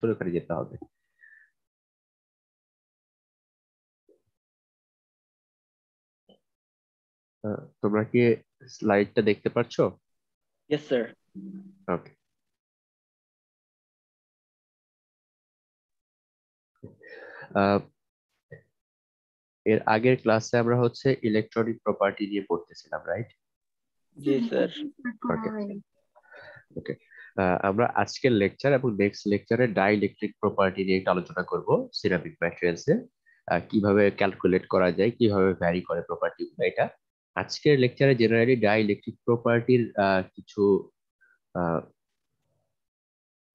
ওখানে যেতে হবে। তোমরা কি স্লাইডটা দেখতে পাচ্ছো? Yes sir. ওকে। এর আগের ক্লাসে আমরা হচ্ছে ইলেকট্রনিক প্রপার্টি নিয়ে পড়তেছিলাম, রাইট? জি স্যার। ওকে। ওকে। আমরা আজকের লেকচার এবং নেক্সট লেকচারে ডাইইলেকট্রিক প্রপার্টি নিয়ে একটু আলোচনা করব। সিরামিক ম্যাটেরিয়ালস এ কিভাবে ক্যালকুলেট করা যায়, কিভাবে ভ্যারি করে প্রপার্টি গুলো, এটা আজকের লেকচারে জেনারেলি ডাইইলেকট্রিক প্রপার্টির কিছু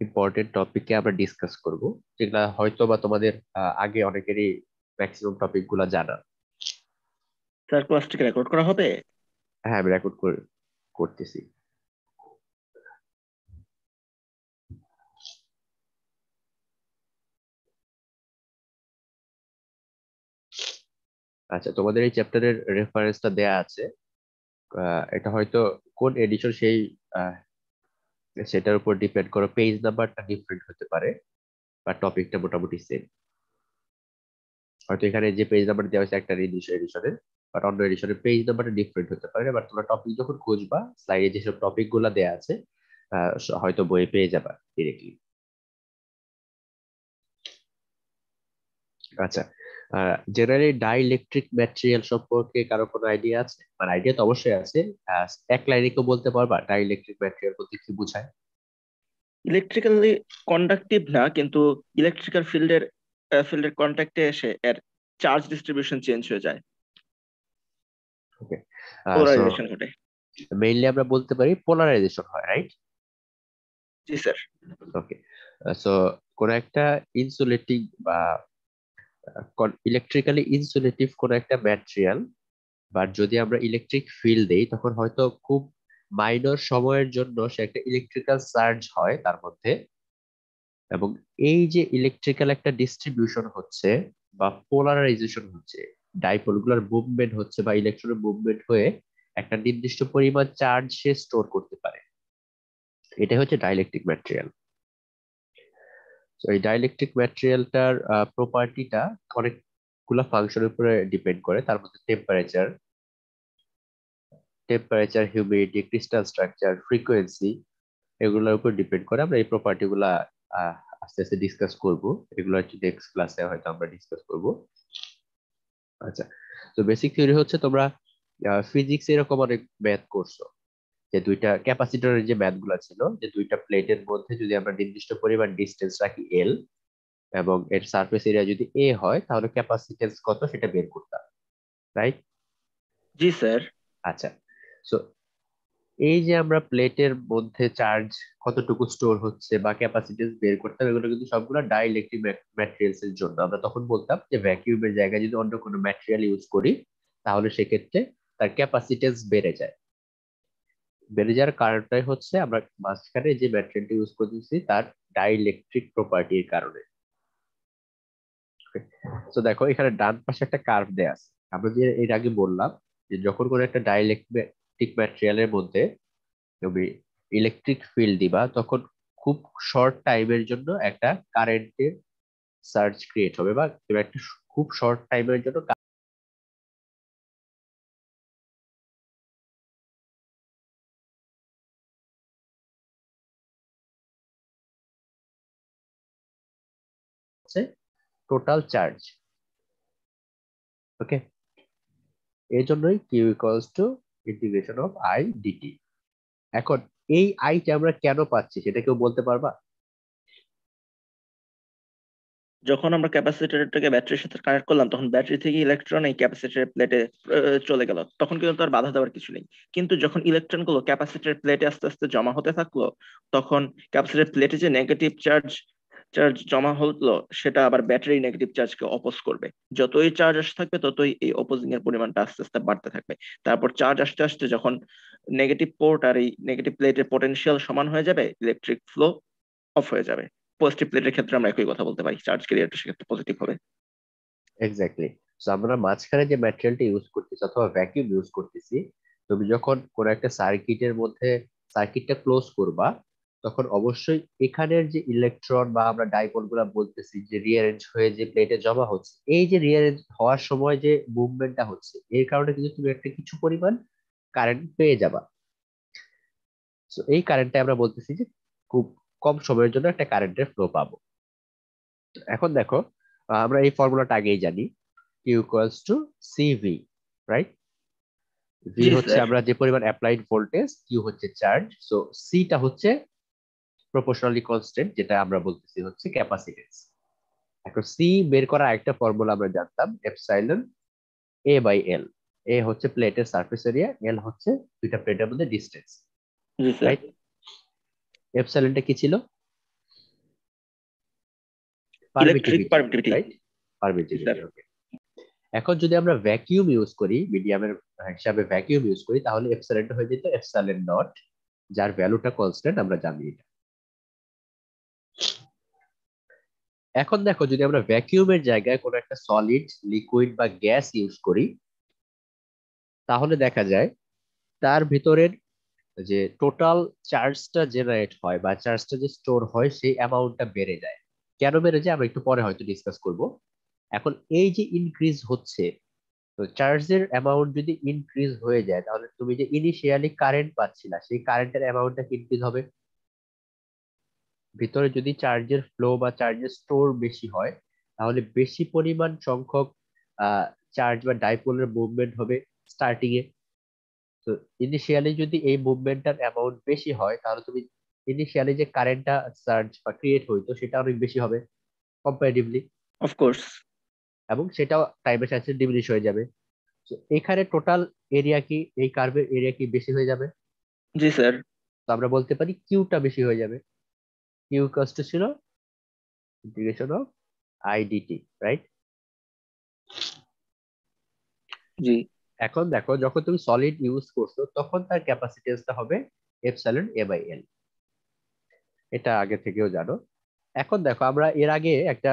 ইম্পর্টেন্ট টপিককে আমরা ডিসকাস করব, যেগুলা হয়তো বা তোমাদের আগে অনেকেরই ম্যাক্সিমাম টপিক গুলা জানা। স্যার ক্লাসটিকে রেকর্ড করা হবে? হ্যাঁ, আমি রেকর্ড করতেছি। আচ্ছা, তোমাদের এই চ্যাপ্টারের রেফারেন্সটা দেয়া আছে। এটা হয়তো কোন এডিশন সেই আহ, সেটার উপর ডিপেন্ড করে পেজ নাম্বারটা ডিফারেন্ট হতে পারে, বা টপিকটা মোটামুটি সেম। হয়তো এখানে যে পেজ নাম্বার দেওয়া হয়েছে একটা এডিশনের, বাট অন্য এডিশনের পেজ নাম্বারটা ডিফারেন্ট হতে পারে। বাট তোমরা টপিক যখন খুঁজবা, স্লাইডে যেসব টপিক গুলা দেওয়া আছে হয়তো বইয়ে পেয়ে যাবা ডিরেক্টলি। আচ্ছা, জেনারেলি ডাইইলেকট্রিক ম্যাটেরিয়াল সম্পর্কে কারো কোনো আইডিয়া আছে? মানে আইডিয়া তো অবশ্যই আছে। এক লাইনে কেউ বলতে পারবা ডাইইলেকট্রিক ম্যাটেরিয়াল বলতে কি বোঝায়? ইলেকট্রিক্যালি কন্ডাক্টিভ না, কিন্তু ইলেকট্রিক্যাল ফিল্ডের কন্ট্যাক্টে এসে এর চার্জ ডিস্ট্রিবিউশন চেঞ্জ হয়ে যায়, ওকে। সো পোলারাইজেশন ঘটে। মেইনলি আমরা বলতে পারি পোলারাইজেশন হয়, রাইট? জি স্যার। ওকে। সো কোন একটা ইনসুলেটিং বা ইলেকট্রিক্যালি ইনসুলেটিভ কোন একটা ম্যাটেরিয়াল, বা যদি আমরা ইলেকট্রিক ফিল্ড দেই, তখন হয়তো খুব মাইনর সময়ের জন্য সে একটা ইলেকট্রিক্যাল চার্জ হয় তার মধ্যে। এবং এই যে ইলেকট্রিক্যাল একটা ডিস্ট্রিবিউশন হচ্ছে বা পোলারাইজেশন হচ্ছে, ডাইপোল গুলার মুভমেন্ট হচ্ছে বা ইলেকট্রনের মুভমেন্ট হয়ে একটা নির্দিষ্ট পরিমাণ চার্জ সে স্টোর করতে পারে, এটা হচ্ছে ডাইইলেকট্রিক ম্যাটেরিয়াল। তো এই ডাইইলেকট্রিক ম্যাটেরিয়ালটার প্রপার্টিটা অনেকগুলা ফাংশনের উপরে ডিপেন্ড করে। তার মধ্যে temperature, humidity, crystal structure, frequency, এগুলোর উপর ডিপেন্ড করে। আমরা এই প্রপার্টি গুলা আহ, আস্তে আস্তে ডিসকাস করব। এগুলো হচ্ছে নেক্সট ক্লাসে হয়তো আমরা ডিসকাস করব। আচ্ছা, তো বেসিক থিওরি হচ্ছে তোমরা ফিজিক্স এরকম অনেক ম্যাথ করছো, যে দুইটা ক্যাপাসিটরের যে ম্যাথ গুলা ছিল, যে দুইটা প্লেটের মধ্যে যদি আমরা নির্দিষ্ট পরিমাণ ডিস্টেন্স রাখি এল, এবং এর সারফেস এরিয়া যদি এ হয়, তাহলে ক্যাপাসিটেন্স কত সেটা বের করতাম, রাইট? জি স্যার। আচ্ছা, সো এই যে আমরা প্লেটের মধ্যে চার্জ কতটুকু স্টোর হচ্ছে বা ক্যাপাসিটেন্স বের করতাম, এগুলো কিন্তু সবগুলো ডাইইলেকট্রিক ম্যাটেরিয়ালস এর জন্য। আমরা তখন বলতাম যে ভ্যাকিউমের জায়গায় যদি অন্য কোনো ম্যাটেরিয়াল ইউজ করি, তাহলে সেক্ষেত্রে তার ক্যাপাসিটেন্স বেড়ে যায়। বেড়ে যাওয়ার কারণটাই হচ্ছে আমরা মাঝখানে যে ম্যাটেরিয়ালটা ইউজ করতেছি তার ডাইইলেকট্রিক প্রপার্টির কারণে। তো দেখো, এখানে ডান পাশে একটা কার্ভ দেয়া আছে। আমরা যে এর আগে বললাম যে যখন কোনো একটা ডাইইলেকট্রিক ম্যাটেরিয়ালের মধ্যে তুমি ইলেকট্রিক ফিল্ড দিবা, তখন খুব শর্ট টাইমের জন্য একটা কারেন্টের সার্জ ক্রিয়েট হবে, বা তুমি একটা খুব শর্ট টাইমের জন্য হচ্ছে টোটাল চার্জ। ওকে, এই জন্যই Q equals to integration of I dt. এখন এই আইটা আমরা কেন পাচ্ছি সেটা কেউ বলতে পারবা? যখন আমরা ক্যাপাসিটরটাকে ব্যাটারির সাথে কানেক্ট করলাম, তখন ব্যাটারি থেকে ইলেকট্রন এই ক্যাপাসিটরের প্লেটে চলে গেল, তখন কিন্তু তার বাধা দেওয়ার কিছু নেই। কিন্তু যখন ইলেকট্রন গুলো ক্যাপাসিটরের প্লেটে আস্তে আস্তে জমা হতে থাকলো, তখন ক্যাপাসিটরের প্লেটে যে নেগেটিভ চার্জ চার্জ জমা হলো, সেটা আবার ব্যাটারি নেগেটিভ চার্জকে অপোজ করবে। যতই চার্জ আসতে থাকবে, ততই এই অপোজিং এর পরিমাণটা আস্তে আস্তে বাড়তে থাকবে। তারপর চার্জ আসতে আসতে যখন নেগেটিভ পোর্ট আর এই নেগেটিভ প্লেটের পোটেনশিয়াল সমান হয়ে যাবে, ইলেকট্রিক ফ্লো অফ হয়ে যাবে। পজিটিভ প্লেটের ক্ষেত্রে আমরা একই কথা বলতে পারি, চার্জ ক্যারিয়ারটা সেক্ষেত্রে পজিটিভ হবে। এক্স্যাক্টলি। তো আমরা মাঝখানে যে ম্যাটেরিয়ালটা ইউজ করতেছি অথবা ভ্যাকিউম ইউজ করতেছি, তুমি যখন কোন একটা সার্কিটের মধ্যে সার্কিটটা ক্লোজ করবা, তখন অবশ্যই এখানের যে ইলেকট্রন বা আমরা ডাইপোল গুলা বলতেছি যে রিঅ্যারেঞ্জ হয়ে যে প্লেটে জমা হচ্ছে, এই যে রিঅ্যারেঞ্জ হওয়ার সময় যে মুভমেন্টটা হচ্ছে, এর কারণে কিন্তু তুমি একটা কিছু পরিমাণ কারেন্ট পেয়ে যাবা। তো এই কারেন্টটা আমরা বলতেছি যে খুব কম সময়ের জন্য একটা কারেন্টের ফ্লো পাবো। এখন দেখো, আমরা এই ফর্মুলাটা আগেই জানি, Q equals to CV, right? V জি হচ্ছে স্যার। আমরা যে পরিমাণ অ্যাপ্লাইড ভোল্টেজ, কিউ হচ্ছে চার্জ, সো সিটা হচ্ছে প্রপোর্শনালি কনস্ট্যান্ট, যেটা আমরা বলতেছি হচ্ছে ক্যাপাসিটেন্স। এখন সি বের করা একটা ফর্মুলা আমরা জানতাম, এপসাইলন এ বাই এল। এ হচ্ছে প্লেটের সারফেস এরিয়া, এল হচ্ছে দুইটা প্লেটের মধ্যে ডিস্টেন্স, জি স্যার। রাইট? এপসাইলনটা কি ছিল? Electric permittivity, permittivity. রাইট? জি পারমিটিভিটি, স্যার। ওকে। এখন যদি আমরা ভ্যাকিউম ইউজ করি, মিডিয়ামের হিসাবে ভ্যাকিউম ইউজ করি, তাহলে এপসাইলনটা হয়ে যেত এপসাইলন নট, যার ভ্যালুটা কনস্ট্যান্ট, আমরা জানি এটা। এখন দেখো, যদি আমরা ভ্যাকিউমের জায়গায় কোনো একটা সলিড, লিকুইড বা গ্যাস ইউজ করি, তাহলে দেখা যায় তার ভিতরের যে টোটাল চার্জটা জেনারেট হয় বা চার্জটা যে স্টোর হয়, সেই অ্যামাউন্টটা বেড়ে যায়। কেন বেড়ে যায় আমরা একটু পরে হয়তো ডিসকাস করব। এখন এই যে ইনক্রিজ হচ্ছে, তো চার্জের অ্যামাউন্ট যদি ইনক্রিজ হয়ে যায়, তাহলে তুমি যে ইনিশিয়ালি কারেন্ট পাচ্ছিলা, সেই কারেন্টের অ্যামাউন্টটা ইনক্রিজ হবে। ভিতরে যদি চার্জের ফ্লো বা চার্জের স্টোর বেশি হয়, তাহলে বেশি পরিমাণ সংখ্যক চার্জ বা ডাইপোলের মুভমেন্ট হবে স্টার্টিং এ। তো ইনিশিয়ালি যদি এই মুভমেন্টটার অ্যামাউন্ট বেশি হয়, তাহলে তুমি ইনিশিয়ালি যে কারেন্টটা সার্জ বা ক্রিয়েট হইতো, সেটা অনেক বেশি হবে কম্পারেটিভলি, অফকোর্স। এবং সেটাও টাইমের সাথে ডিমিনিশ হয়ে যাবে। তো এখানে টোটাল এরিয়া কি, এই কার্ভের এরিয়া কি বেশি হয়ে যাবে? জি স্যার। তো আমরা বলতে পারি কিউটা বেশি হয়ে যাবে। কিউ কষ্ট ছিল ইন্টিগ্রেশন অফ আইডিটি, রাইট? জি এখন দেখো, যখন তুমি সলিড ইউজ করছো, তখন তার ক্যাপাসিটেন্সটা হবে এপসাইলন এ বাই এল। এটা আগে থেকেও জানো। এখন দেখো, আমরা এর আগে একটা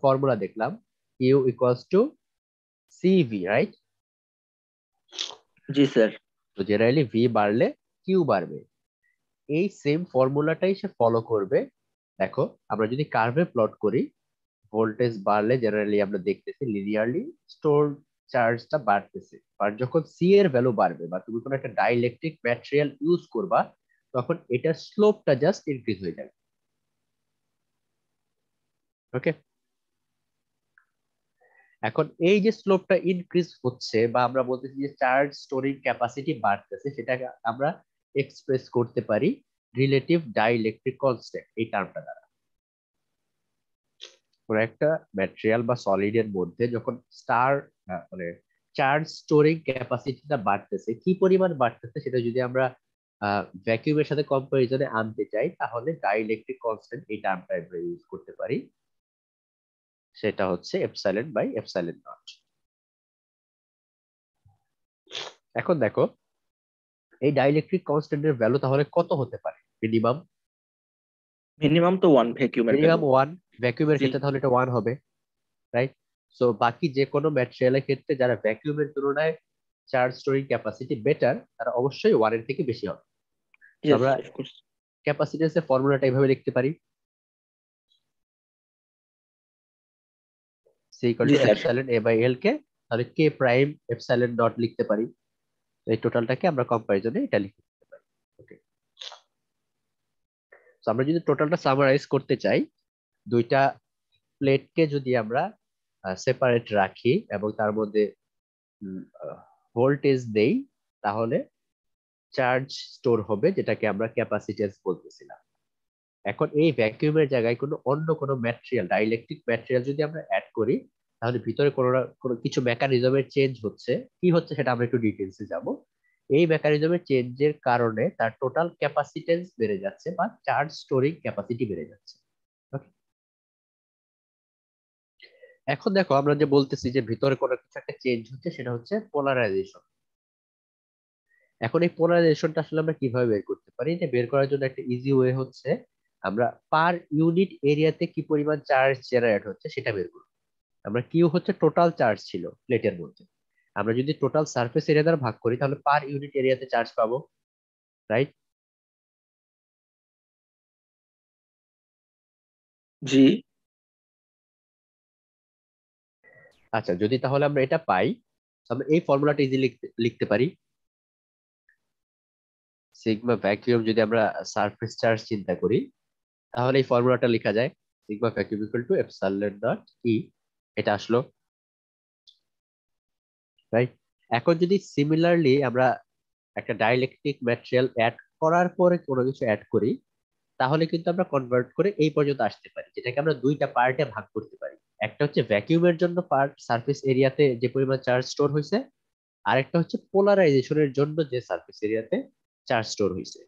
ফর্মুলা দেখলাম, Q equals to CV, right? জি স্যার। তো জেনারেলি ভি বাড়লে কিউ বাড়বে। এই সেম ফর্মুলাটাই সে ফলো করবে। দেখো, আমরা যদি কার্ভে প্লট করি, ভোল্টেজ বাড়লে জেনারেলি আমরা দেখতেছি লিনিয়ারলি স্টোর চার্জটা বাড়তেছে। আর যখন সি এর ভ্যালু বাড়বে বা তুমি কোনো একটা ডাইইলেকট্রিক ম্যাটেরিয়াল ইউজ করবা, তখন এটার স্লোপটা জাস্ট ইনক্রিজ হয়ে যাবে। ওকে। এখন এই যে স্লোপটা ইনক্রিজ হচ্ছে, বা আমরা বলতেছি যে চার্জ স্টোরিং ক্যাপাসিটি বাড়তেছে, সেটাকে আমরা এক্সপ্রেস করতে পারি রিলেটিভ ডাইইলেকট্রিক কনস্ট্যান্ট এই টার্মটা দ্বারা। কোনো একটা ম্যাটেরিয়াল বা সলিডের মধ্যে যখন স্টার মানে চার্জ স্টোরিং ক্যাপাসিটিটা বাড়তেছে, কি পরিমাণ বাড়তেছে, সেটা যদি আমরা ভ্যাকিউমের সাথে কম্পারিজনে আনতে চাই, তাহলে ডাইইলেকট্রিক কনস্ট্যান্ট এই টার্মটা আমরা ইউজ করতে পারি। সেটা হচ্ছে এপসাইলন বাই এপসাইলন নট। এখন দেখো, এই ডাইইলেকট্রিক কনস্ট্যান্টের ভ্যালু তাহলে কত হতে পারে মিনিমাম? মিনিমাম তো 1 ভ্যাকিউমের ভ্যালু। Minimum one. ভ্যাকুয়ামের জি। ক্ষেত্রে তাহলে এটা ওয়ান হবে, রাইট? সো বাকি যে কোনো ম্যাটেরিয়ালের ক্ষেত্রে যারা ভ্যাকুয়ামের তুলনায় চার্জ স্টোরিং ক্যাপাসিটি বেটার, তারা অবশ্যই ওয়ানের থেকে বেশি হবে। তো ইয়েস আমরা অফকোর্স। ক্যাপাসিটেন্সের ফর্মুলাটা এইভাবে লিখতে পারি, সি ইকুয়াল জি to sir. Epsilon A by L K তাহলে কে প্রাইম এপসাইলন ডট লিখতে পারি। তো এই টোটালটাকে আমরা কম্পারিজনে এটা লিখে দিতে পারি। ওকে। তো আমরা যদি টোটালটা সামারাইজ করতে চাই, দুইটা প্লেটকে যদি আমরা সেপারেট রাখি এবং তার মধ্যে ভোল্টেজ দেই, তাহলে চার্জ স্টোর হবে, যেটাকে আমরা ক্যাপাসিটেন্স বলতেছিলাম। এখন এই ভ্যাকুয়ামের জায়গায় অন্য কোনো ম্যাটেরিয়াল, ডাইইলেকট্রিক ম্যাটেরিয়াল যদি আমরা অ্যাড করি, তাহলে ভিতরে কোনো কিছু মেকানিজমের চেঞ্জ হচ্ছে। কি হচ্ছে সেটা আমরা একটু ডিটেলসে যাব। এই মেকানিজমের চেঞ্জের কারণে তার টোটাল ক্যাপাসিটেন্স বেড়ে যাচ্ছে বা চার্জ স্টোরিং ক্যাপাসিটি বেড়ে যাচ্ছে। Okay? এখন দেখো, আমরা যে বলতেছি যে ভিতরে কোনো কিছু একটা চেঞ্জ হচ্ছে, সেটা হচ্ছে পোলারাইজেশন। এখন এই পোলারাইজেশনটা আসলে আমরা কিভাবে বের করতে পারি? এটা বের করার জন্য একটা ইজি ওয়ে হচ্ছে, আমরা পার ইউনিট এরিয়াতে কি পরিমাণ চার্জ জেনারেট হচ্ছে সেটা বের করব। আমরা কিউ হচ্ছে টোটাল চার্জ ছিল প্লেটের মধ্যে, আমরা যদি টোটাল সারফেস এরিয়া দ্বারা ভাগ করি, তাহলে পার ইউনিট এরিয়াতে চার্জ পাবো, রাইট? জি আচ্ছা, যদি তাহলে আমরা এটা পাই, আমরা এই ফর্মুলাটা ইজি লিখতে পারি। সিগমা ভ্যাকুয়াম যদি আমরা সারফেস চার্জ চিন্তা করি, তাহলে এই ফর্মুলাটা লেখা যায় sigma vacuum equal to epsilon dot E. এটা আসলো, রাইট? এখন যদি সিমিলারলি আমরা একটা ডাইইলেকট্রিক ম্যাটেরিয়াল অ্যাড করার পরে কোনো কিছু অ্যাড করি, তাহলে কিন্তু আমরা কনভার্ট করে এই পর্যন্ত আসতে পারি, যেটাকে আমরা দুইটা পার্টে ভাগ করতে পারি। একটা হচ্ছে ভ্যাকিউমের জন্য পার্ট সারফেস এরিয়াতে যে পরিমাণ চার্জ স্টোর হয়েছে, আরেকটা হচ্ছে পোলারাইজেশনের জন্য যে সারফেস এরিয়াতে চার্জ স্টোর হয়েছে।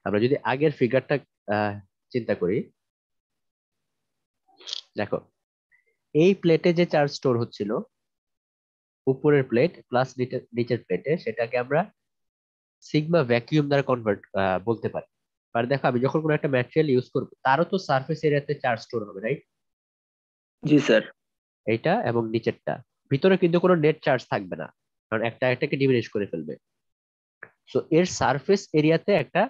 আমরা যদি আগের ফিগারটা চিন্তা করি, দেখো এই প্লেটে যে চার্জ স্টোর হচ্ছিল, উপরের প্লেট প্লাস নিচের প্লেটে, সেটাকে আমরা সিগমা ভ্যাকিউম দ্বারা কনভার্ট বলতে পারি। আর দেখো, আমি যখন কোনো একটা ম্যাটেরিয়াল ইউজ করবো, তারও তো সারফেস এরিয়াতে চার্জ স্টোর হবে, রাইট? জি স্যার। এইটা এবং নিচেরটা, ভিতরে কিন্তু কোনো নেট চার্জ থাকবে না, কারণ একটা একটাকে ডিমিনিশ করে ফেলবে। সো এর সারফেস এরিয়াতে একটা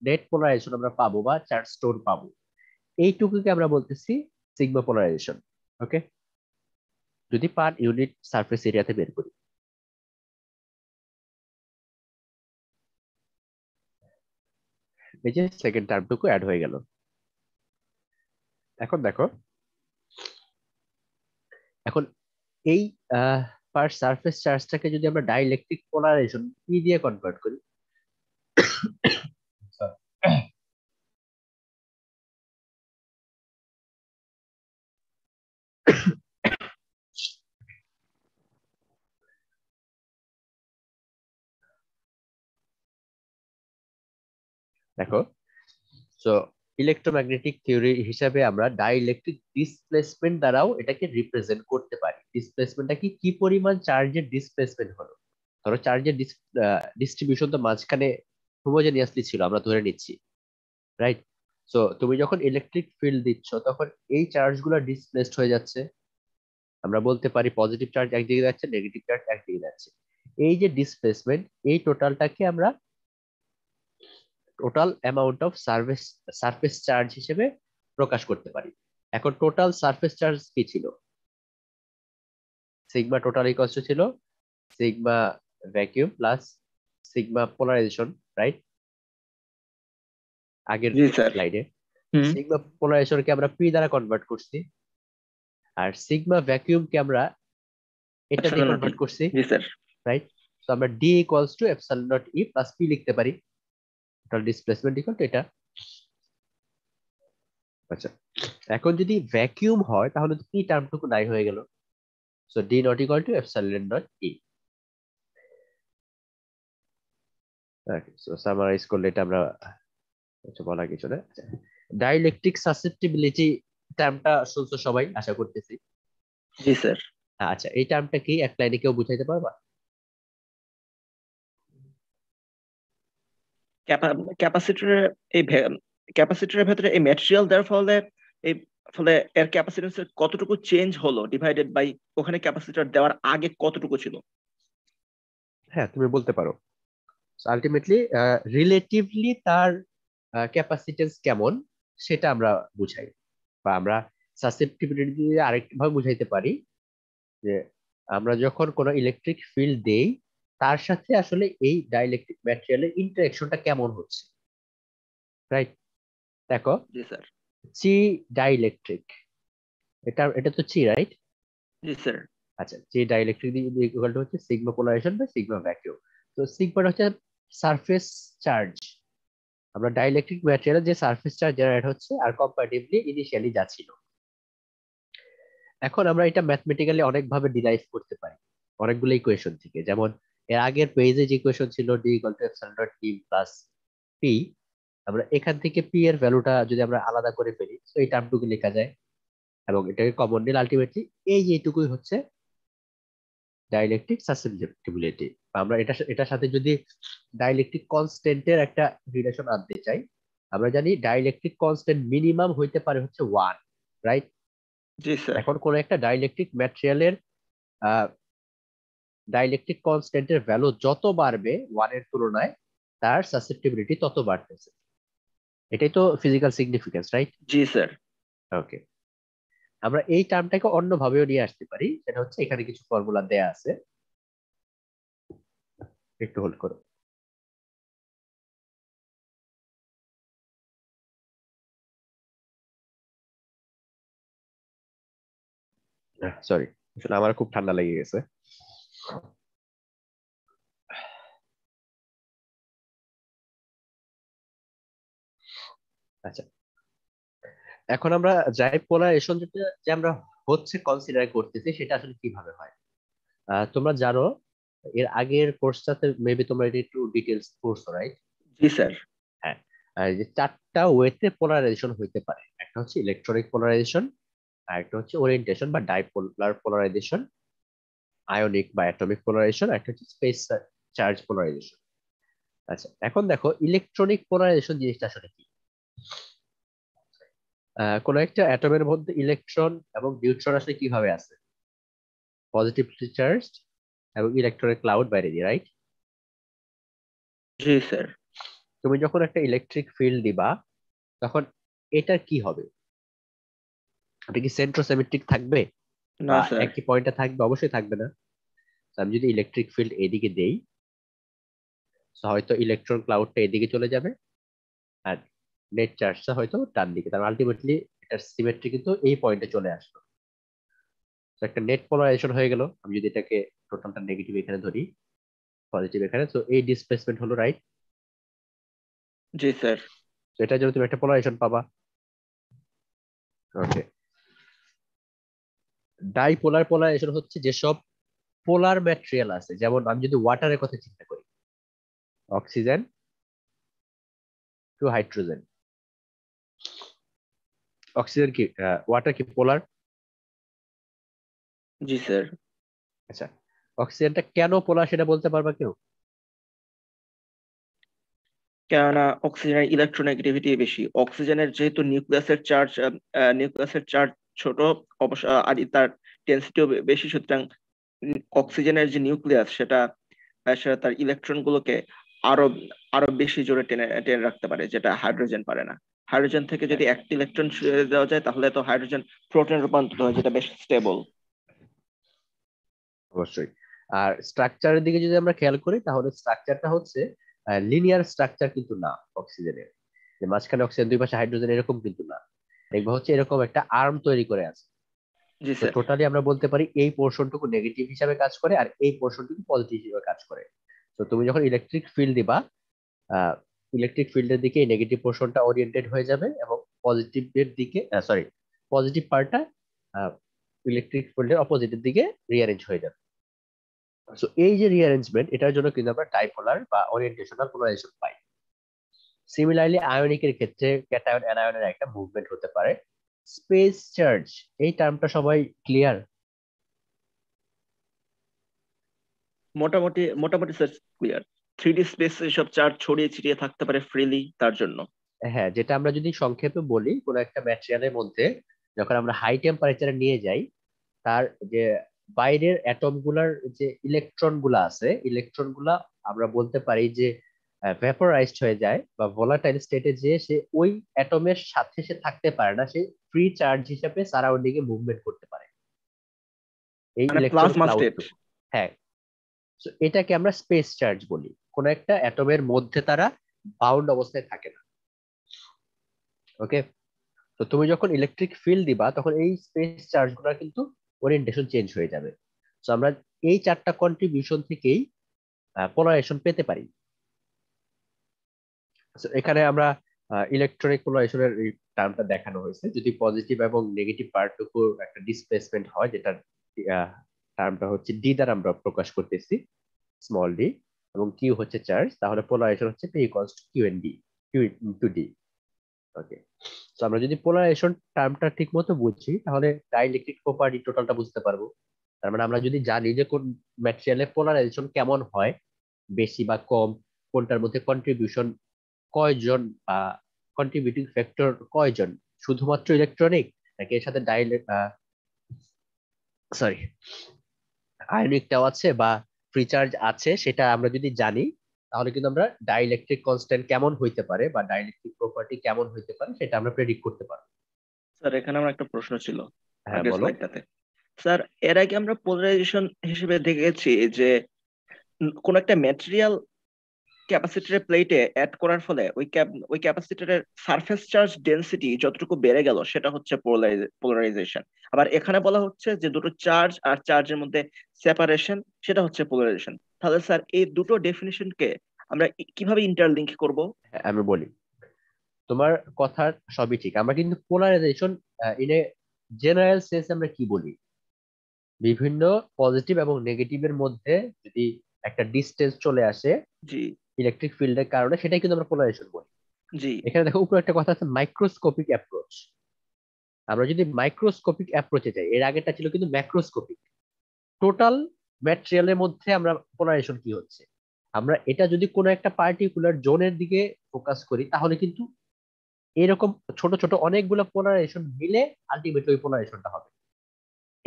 নেট পোলারাইজেশন আমরা পাবো বা চার্জ স্টোর পাবো। এইটুকুকে আমরা বলতেছি সিগমা পোলারাইজেশন। ওকে, যদি পার ইউনিট সারফেস এরিয়াতে বের করি। এই যে সেকেন্ড টার্মটুকু অ্যাড হয়ে গেল। এখন দেখো, এখন এই পার সারফেস চার্জটাকে যদি আমরা ডাইইলেকট্রিক পোলারাইজেশন পি দিয়ে কনভার্ট করি, দেখো, সো ইলেকট্রোম্যাগনেটিক থিওরি হিসাবে আমরা ডাইইলেকট্রিক ডিসপ্লেসমেন্ট দ্বারাও এটাকে রিপ্রেজেন্ট করতে পারি। ডিসপ্লেসমেন্টটা কি, কি পরিমাণ চার্জের ডিসপ্লেসমেন্ট হলো। ধরো চার্জের ডিস্ট্রিবিউশন তো মাঝখানে হোমোজেনিয়াসলি ছিল, আমরা ধরে নিচ্ছি, রাইট? সো তুমি যখন ইলেকট্রিক ফিল্ড দিচ্ছ, তখন এই চার্জ গুলো ডিসপ্লেসড হয়ে যাচ্ছে। আমরা বলতে পারি পজিটিভ চার্জ একদিকে যাচ্ছে, নেগেটিভ চার্জ একদিকে যাচ্ছে। এই যে ডিসপ্লেসমেন্ট, এই টোটালটাকে আমরা total amount of surface charge হিসেবে প্রকাশ করতে পারি। এখন টোটাল সারফেস চার্জ কি ছিল? সিগমা টোটাল ইকুয়ালস টু ছিল sigma vacuum plus sigma polarisation, right? আগের জি স্যার। স্লাইডে হুম। সিগমা পোলারাইজেশনকে আমরা পি দ্বারা কনভার্ট করছি, আর সিগমা ভ্যাকিউমকে আমরা এটা দিয়ে এপসাইলন নট ই। কনভার্ট করছি, জি স্যার। রাইট? তো আমরা D equals to epsilon naught E plus P লিখতে পারি। টোটাল ডিসপ্লেসমেন্ট ইকুয়াল টু এটা। আচ্ছা, এখন যদি ভ্যাকিউম হয়, তাহলে তো পি টার্মটুকু নাই হয়ে গেল। So D naught equal to epsilon naught E. So summarize করলে এটা আমরা কিছু বলার কিছু না। ডাইইলেকট্রিক সাসেপ্টিবিলিটি টার্মটা শুনছো সবাই, আশা করতেছি। জি স্যার। আচ্ছা, এই টার্মটা কি এক লাইনে কেউ বুঝাইতে পারবা? ক্যাপাসিটরের এই ক্যাপাসিটরের ভেতরে এই ম্যাটেরিয়াল দেওয়ার ফলে এই ফলে এর ক্যাপাসিটেন্স কতটুকু চেঞ্জ হলো ডিভাইডেড বাই ওখানে ক্যাপাসিটর দেওয়ার আগে কতটুকু ছিল। হ্যাঁ, তুমি বলতে পারো। আলটিমেটলি রিলেটিভলি তার ক্যাপাসিটেন্স কেমন, সেটা আমরা বুঝাই। বা আমরা সাসেপ্টিবিলিটি দিয়ে আরেকটা ভাবে বুঝাইতে পারি, যে আমরা যখন কোনো ইলেকট্রিক ফিল্ড দেই, তার সাথে আসলে এই ডাইইলেকট্রিক ম্যাটেরিয়ালের ইন্টারেকশনটা কেমন হচ্ছে, রাইট? দেখো, জি স্যার। চি ডাইইলেকট্রিক, এটা তো চি, রাইট? জি স্যার। আচ্ছা, চি ডাইইলেকট্রিক ইকুয়াল টু হচ্ছে sigma polarization by sigma vacuum. তো সিগমাটা হচ্ছে সারফেস চার্জ। আমরা ডাইইলেকট্রিক ম্যাটেরিয়ালের যে সারফেস চার্জ জেনারেট হচ্ছে আর কম্পারেটিভলি ইনিশিয়ালি যা ছিল। এখন আমরা এটা ম্যাথমেটিক্যালি অনেকভাবে ডিরাইভ করতে পারি, অনেকগুলো ইকুয়েশন থেকে। যেমন এর আগের পেজে যে ইকুয়েশন ছিল D equal to epsilon dot E plus P, আমরা এখান থেকে পি এর ভ্যালুটা যদি আমরা আলাদা করে ফেলি, তো এই টার্মটুকু লেখা যায় এবং এটাকে কমন নিলে আলটিমেটলি এই যে এইটুকুই হচ্ছে ডাইইলেকট্রিক সাসেপ্টিবিলিটি। আমরা এটার সাথে যদি ডাইইলেকট্রিক কনস্ট্যান্টের একটা রিলেশন আনতে চাই, আমরা জানি ডাইইলেকট্রিক কনস্ট্যান্ট মিনিমাম হইতে পারে হচ্ছে 1, রাইট? জি স্যার। এখন কোন একটা ডাইইলেকট্রিক ম্যাটেরিয়ালের ডাইইলেকট্রিক কনস্ট্যান্টের ভ্যালু যত বাড়বে 1 এর তুলনায়, তার সাসেপ্টিবিলিটি তত বাড়তেছে। এটাই তো ফিজিক্যাল সিগনিফিকেন্স, রাইট? জি স্যার। ওকে, আমরা এই টার্মটাকে অন্যভাবেও নিয়ে আসতে পারি, সেটা হচ্ছে এখানে কিছু ফর্মুলা দেয়া আছে, একটু হোল্ড করো। সরি, আসলে আমার খুব ঠান্ডা লেগে গেছে। আচ্ছা, এখন আমরা যাই পোলারাইজেশন যেটা যে আমরা হচ্ছে কনসিডার করতেছি সেটা আসলে কিভাবে হয়। তোমরা জানো এর আগের কোর্সটাতে মেবি তোমরা এটা একটু ডিটেলস পড়ছো, রাইট? জি স্যার। হ্যাঁ। আর এই যে চারটা ওয়েতে পোলারাইজেশন হইতে পারে, একটা হচ্ছে ইলেকট্রনিক পোলারাইজেশন, আর একটা হচ্ছে ওরিয়েন্টেশন বা ডাইপোলার পোলারাইজেশন, আয়নিক বা অ্যাটমিক পোলারাইজেশন, একটা হচ্ছে স্পেস চার্জ পোলারাইজেশন। আচ্ছা, এখন দেখো ইলেকট্রনিক পোলারাইজেশন জিনিসটা আসলে কি। কোন একটা অ্যাটমের মধ্যে ইলেকট্রন এবং নিউট্রন আসলে কিভাবে আছে, পজিটিভলি চার্জড এবং ইলেকট্রনের ক্লাউড বাইরে দিয়ে, রাইট? জি স্যার। তুমি যখন একটা ইলেকট্রিক ফিল্ড দিবা তখন এটার কি হবে? এটা কি সেন্ট্রোসেমেট্রিক থাকবে না বা স্যার। একই পয়েন্টে থাকবে? অবশ্যই থাকবে না। তো আমি যদি ইলেকট্রিক ফিল্ড এদিকে দেই, তো হয়তো ইলেকট্রন ক্লাউডটা এদিকে চলে যাবে, আর নেট চার্জটা হয়তো ডান দিকে। তার আলটিমেটলি এটার সিমেট্রি কিন্তু এই পয়েন্টে চলে আসলো। তো একটা নেট পোলারাইজেশন হয়ে গেল। আমি যদি এটাকে টোটালটা নেগেটিভ এখানে ধরি, পজিটিভ এখানে, তো এই ডিসপ্লেসমেন্ট হলো, রাইট? জি স্যার। তো এটার জন্য তুমি একটা পোলারাইজেশন পাবা। ওকে, ডাইপোলার পোলারাইজেশন হচ্ছে যেসব পোলার ম্যাটেরিয়াল আছে, যেমন আমি যদি ওয়াটারের কথা চিন্তা করি, অক্সিজেন টু হাইড্রোজেন। অক্সিজেন কি, ওয়াটার কি পোলার? জি স্যার। আচ্ছা, অক্সিজেনটা কেন পোলার সেটা বলতে পারবা কেউ? কেননা অক্সিজেনের ইলেকট্রোনেগেটিভিটি বেশি। অক্সিজেনের যেহেতু নিউক্লিয়াসের চার্জ ছোট, অবশ্য আর তার ডেন্সিটিও বেশি, সুতরাং অক্সিজেনের যে নিউক্লিয়াস সেটা তার ইলেকট্রন গুলোকে আরো আরো বেশি জোরে টেনে টেনে রাখতে পারে, যেটা হাইড্রোজেন পারে না। হাইড্রোজেন থেকে হ্যাঁ, যদি একটা ইলেকট্রন দেওয়া যায় তাহলে তো হাইড্রোজেন প্রোটনে রূপান্তরিত হয়, যেটা বেশ স্টেবল। অবশ্যই। আর স্ট্রাকচারের দিকে যদি আমরা খেয়াল করি তাহলে স্ট্রাকচারটা হচ্ছে লিনিয়ার স্ট্রাকচার কিন্তু না অক্সিজেনের, যে মাঝখানে অক্সিজেন দুই পাশে হাইড্রোজেন এরকম কিন্তু না। দেখবা হচ্ছে এরকম একটা আর্ম তৈরি করে আছে। জি তো স্যার। টোটালি আমরা বলতে পারি এই পোর্শনটুকু নেগেটিভ হিসাবে কাজ করে আর এই পোর্শনটুকু পজিটিভ হিসেবে কাজ করে। তো তুমি যখন ইলেকট্রিক ফিল্ড দিবা, ইলেকট্রিক ফিল্ডের দিকে এই নেগেটিভ পোর্শনটা ওরিয়েন্টেড হয়ে যাবে এবং পজিটিভের দিকে, সরি, পজিটিভ পার্টটা ইলেকট্রিক ফিল্ডের অপোজিটের দিকে রিঅ্যারেঞ্জ হয়ে যাবে। সো এই যে রিঅ্যারেঞ্জমেন্ট, এটার জন্য কিন্তু আমরা ডাইপোলার বা ওরিয়েন্টেশনাল পোলারাইজেশন পাই। সিমিলারলি আয়নিকের ক্ষেত্রে ক্যাটায়ন অ্যানায়নের একটা মুভমেন্ট হতে পারে। স্পেস চার্জ, এই টার্মটা সবাই ক্লিয়ার? মোটামুটি মোটামুটি স্যার ক্লিয়ার। 3D স্পেস এসব চার্জ ছড়িয়ে ছিটিয়ে থাকতে পারে ফ্রিলি, তার জন্য। হ্যাঁ, যেটা আমরা যদি সংক্ষেপে বলি, কোনো একটা ম্যাটেরিয়ালের মধ্যে যখন আমরা হাই টেম্পারেচারে নিয়ে যাই, তার যে বাইরের অ্যাটম গুলার যে ইলেকট্রন গুলা আছে, ইলেকট্রন গুলা আমরা বলতে পারি যে ভেপোরাইজড হয়ে যায় বা ভোলাটাইল স্টেটে, যে সে ওই অ্যাটমের সাথে সে থাকতে পারে না, সে ফ্রি চার্জ হিসেবে সারাউন্ডিং এ মুভমেন্ট করতে পারে এই মানে ইলেকট্রন প্লাজমা স্টেট। ক্লাউডটুকু। হ্যাঁ, so এটাকে আমরা স্পেস চার্জ বলি। কোন একটা অ্যাটমের মধ্যে তারা বাউন্ড অবস্থায় থাকে না। ওকে, তো তুমি যখন ইলেকট্রিক ফিল্ড দিবা তখন এই স্পেস চার্জ গুলো কিন্তু ওরিয়েন্টেশন চেঞ্জ হয়ে যাবে। তো আমরা এই চারটা কন্ট্রিবিউশন থেকেই পোলারাইজেশন পেতে পারি। So এখানে আমরা ইলেকট্রনিক পোলারাইজেশনের এই টার্মটা দেখানো হয়েছে, যদি পজিটিভ এবং নেগেটিভ পার্টটুকু একটা ডিসপ্লেসমেন্ট হয়, যেটা টার্মটা হচ্ছে ডি দ্বারা আমরা প্রকাশ করতেছি, স্মল ডি, এবং কিউ হচ্ছে চার্জ, তাহলে পোলারাইজেশন হচ্ছে P equals to Q N D, Q into D. Okay, তো আমরা যদি পোলারাইজেশন টার্মটা ঠিক মতো বুঝি তাহলে ডাইইলেকট্রিক প্রপার্টি টোটালটা বুঝতে পারবো। তার মানে আমরা যদি জানি যে কোন ম্যাটেরিয়ালের পোলারাইজেশন কেমন হয়, বেশি বা কম, কোনটার মধ্যে কন্ট্রিবিউশন কয়জন বা কন্ট্রিবিউটিং ফ্যাক্টর কয়জন, শুধুমাত্র ইলেকট্রনিক নাকি এর সাথে সরি আয়নিকটাও আছে বা ফ্রি চার্জ আছে, সেটা আমরা যদি জানি তাহলে কিন্তু আমরা ডাইইলেকট্রিক কনস্ট্যান্ট কেমন হইতে পারে বা ডাইইলেকট্রিক প্রপার্টি কেমন হইতে পারে সেটা আমরা প্রেডিক্ট করতে পারবো। স্যার এখানে আমার একটা প্রশ্ন ছিল হ্যাঁ, আগের বলো। স্লাইডটাতে। স্যার এর আগে আমরা পোলারাইজেশন হিসেবে দেখেছি যে কোন একটা ম্যাটেরিয়াল ক্যাপাসিটরের প্লেটে অ্যাড করার ফলে ওই ক্যাপাসিটরের সারফেস চার্জ ডেনসিটি যতটুকু বেড়ে গেল সেটা হচ্ছে পোলারাইজেশন। আবার এখানে বলা হচ্ছে যে দুটো চার্জ আর চার্জের মধ্যে সেপারেশন, সেটা হচ্ছে পোলারাইজেশন। তাহলে স্যার এই দুটো ডেফিনিশনকে আমরা কিভাবে ইন্টারলিংক করব? হ্যাঁ, আমি বলি। তোমার কথা সবই ঠিক। আমরা কিন্তু polarisation in a general sense আমরা কি বলি, বিভিন্ন পজিটিভ এবং নেগেটিভের মধ্যে যদি একটা ডিস্টেন্স চলে আসে জি ইলেকট্রিক ফিল্ডের কারণে, সেটাই কিন্তু আমরা পোলারাইজেশন বলি। জি। এখানে দেখো উপরে একটা কথা আছে, মাইক্রোস্কোপিক অ্যাপ্রোচ। আমরা যদি মাইক্রোস্কোপিক অ্যাপ্রোচে যাই, এর আগেটা ছিল কিন্তু ম্যাক্রোস্কোপিক। টোটাল ম্যাটেরিয়ালের মধ্যে আমরা পোলারাইজেশন কি হচ্ছে, আমরা এটা যদি কোনো একটা পার্টিকুলার জোনের দিকে ফোকাস করি, তাহলে কিন্তু এরকম ছোট ছোট অনেকগুলো পোলারাইজেশন মিলে আলটিমেটলি ওই পোলারাইজেশনটা হবে।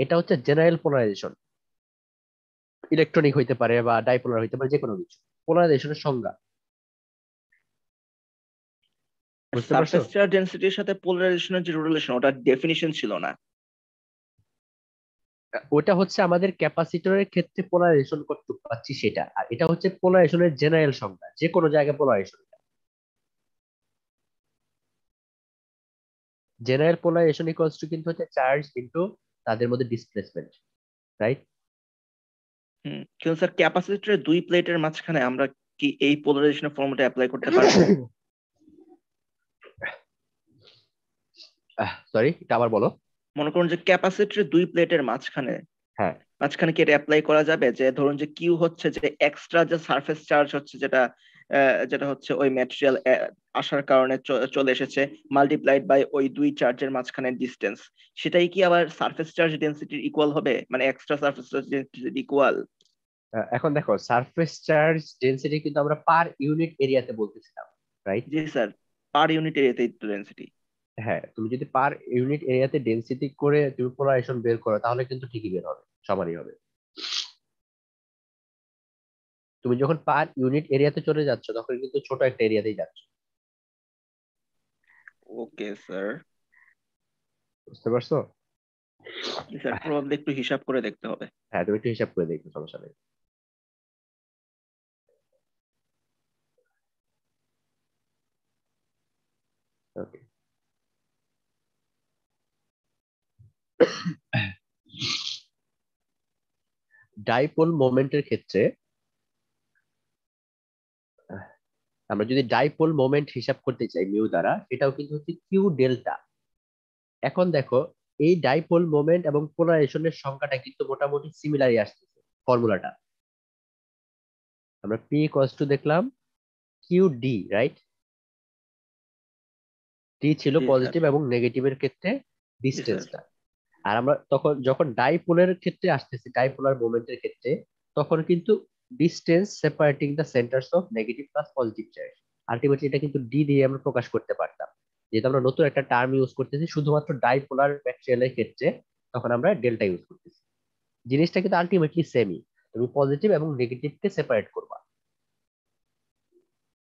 এটা হচ্ছে জেনারেল পোলারাইজেশন। ইলেকট্রনিক হইতে পারে বা ডাইপোলার হইতে পারে, যে কোনো কিছু। পোলারাইজেশনের সংজ্ঞা বুঝতে পারছো? সারফেস চার্জ ডেনসিটির সাথে পোলারাইজেশনের যে রিলেশন, ওটার ডেফিনিশন ছিল না। ওটা হচ্ছে আমাদের ক্যাপাসিটরের ক্ষেত্রে পোলারাইজেশন কতটুকু পাচ্ছি সেটা, আর এটা হচ্ছে পোলারাইজেশনের জেনারেল সংজ্ঞা, যে কোনো জায়গায় polarisation. General polarisation equals to কিন্তু হচ্ছে চার্জ ইনটু তাদের মধ্যে ডিসপ্লেসমেন্ট, রাইট? কিন্তু স্যার ক্যাপাসিটরের দুই প্লেটের মাঝখানে আমরা কি এই পোলারাইজেশনের ফর্মুলা অ্যাপ্লাই করতে পারবো? সরি, এটা আবার বলো। মনে করুন যে ক্যাপাসিটরের দুই প্লেটের মাঝখানে হ্যাঁ, মাঝখানে কি এটা অ্যাপ্লাই করা যাবে? যে ধরুন যে কিউ হচ্ছে যে এক্সট্রা যে সারফেস চার্জ হচ্ছে, যেটা যেটা হচ্ছে ওই ম্যাটেরিয়াল আসার কারণে চলে এসেছে, মাল্টিপ্লাইড বাই ওই দুই চার্জের মাঝখানে ডিস্টেন্স, সেটাই কি আবার সারফেস চার্জ ডেনসিটির ইকুয়াল হবে, মানে এক্সট্রা সারফেস চার্জ ডেনসিটির ইকুয়াল? এখন দেখো, সারফেস চার্জ ডেনসিটি কিন্তু আমরা পার ইউনিট এরিয়াতে বলতেছিলাম, রাইট? জি স্যার, পার ইউনিট এরিয়াতেই তো ডেনসিটি। হ্যাঁ, তুমি যদি পার ইউনিট এরিয়াতে ডেনসিটি করে তুমি পোলারাইজেশন বের করো, তাহলে কিন্তু ঠিকই বের হবে, সমানই হবে। তুমি যখন পার ইউনিট এরিয়াতে চলে যাচ্ছ, তখন কিন্তু ছোট একটা এরিয়াতেই যাচ্ছ। Okay sir. বুঝতে পারছো? জি স্যার, প্রবাবলি একটু হিসাব করে দেখতে হবে। হ্যাঁ, তুমি একটু হিসাব করে দেখো, সমস্যা নেই। ওকে। ডাইপোল মোমেন্টের ক্ষেত্রে আহ, আমরা যদি ডাইপোল মোমেন্ট হিসাব করতে চাই মিউ দ্বারা, সেটাও কিন্তু হচ্ছে কিউ ডেল্টা। এখন দেখো, এই ডাইপোল মোমেন্ট এবং পোলারাইজেশনের সংখ্যাটা কিন্তু মোটামুটি সিমিলারই আসতেছে ফর্মুলাটা। আমরা পি ইকুয়ালস টু দেখলাম কিউ ডি, রাইট? ডি ছিল জি স্যার। পজিটিভ এবং নেগেটিভের ক্ষেত্রে জি স্যার। ডিস্টেন্সটা। আর আমরা তখন যখন ডাইপোলের ক্ষেত্রে আসতেছি, ডাইপোলার মোমেন্টের ক্ষেত্রে, তখন কিন্তু distance separating the centres of negative plus positive charge. Ultimately এটা কিন্তু ডি দিয়ে আমরা প্রকাশ করতে পারতাম। যেহেতু আমরা নতুন একটা টার্ম ইউজ করতেছি শুধুমাত্র ডাইপোলার ম্যাটেরিয়ালের ক্ষেত্রে, তখন আমরা ডেল্টা ইউজ করতেছি। জিনিসটা কিন্তু আলটিমেটলি সেমই, তুমি পজিটিভ এবং নেগেটিভকে সেপারেট করবা।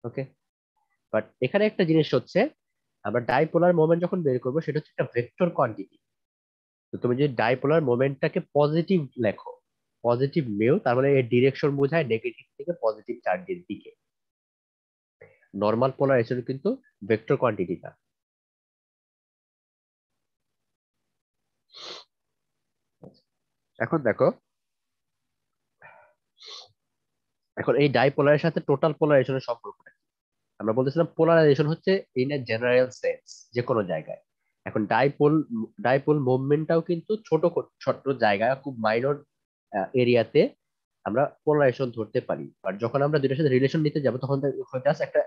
ওকে। বাট এখানে একটা জিনিস হচ্ছে, আমরা ডাইপোলার মোমেন্ট যখন বের করবো, সেটা হচ্ছে একটা ভেক্টর কোয়ান্টিটি। তো তুমি যদি ডাইপোলার মোমেন্টটাকে পজিটিভ লেখো, পজিটিভ মেও, তার মানে এর ডিরেকশন বোঝায় নেগেটিভ থেকে পজিটিভ চার্জের দিকে। নর্মাল পোলারাইজেশন কিন্তু ভেক্টর কোয়ান্টিটি না। এখন দেখো, এখন এই ডাইপোলারের সাথে টোটাল পোলারাইজেশনের সম্পর্কটা কি? আমরা বলতেছিলাম পোলারাইজেশন হচ্ছে ইন এ জেনারেল সেন্স, যে কোনো জায়গায়। এখন ডাইপোল ডাইপোল মুভমেন্টটাও কিন্তু ছোট ছোট জায়গা, খুব মাইনর এরিয়াতে আমরা পোলারাইজেশন ধরতে পারি। আর যখন আমরা দুইটার সাথে রিলেশন নিতে যাবো, তখন জাস্ট একটা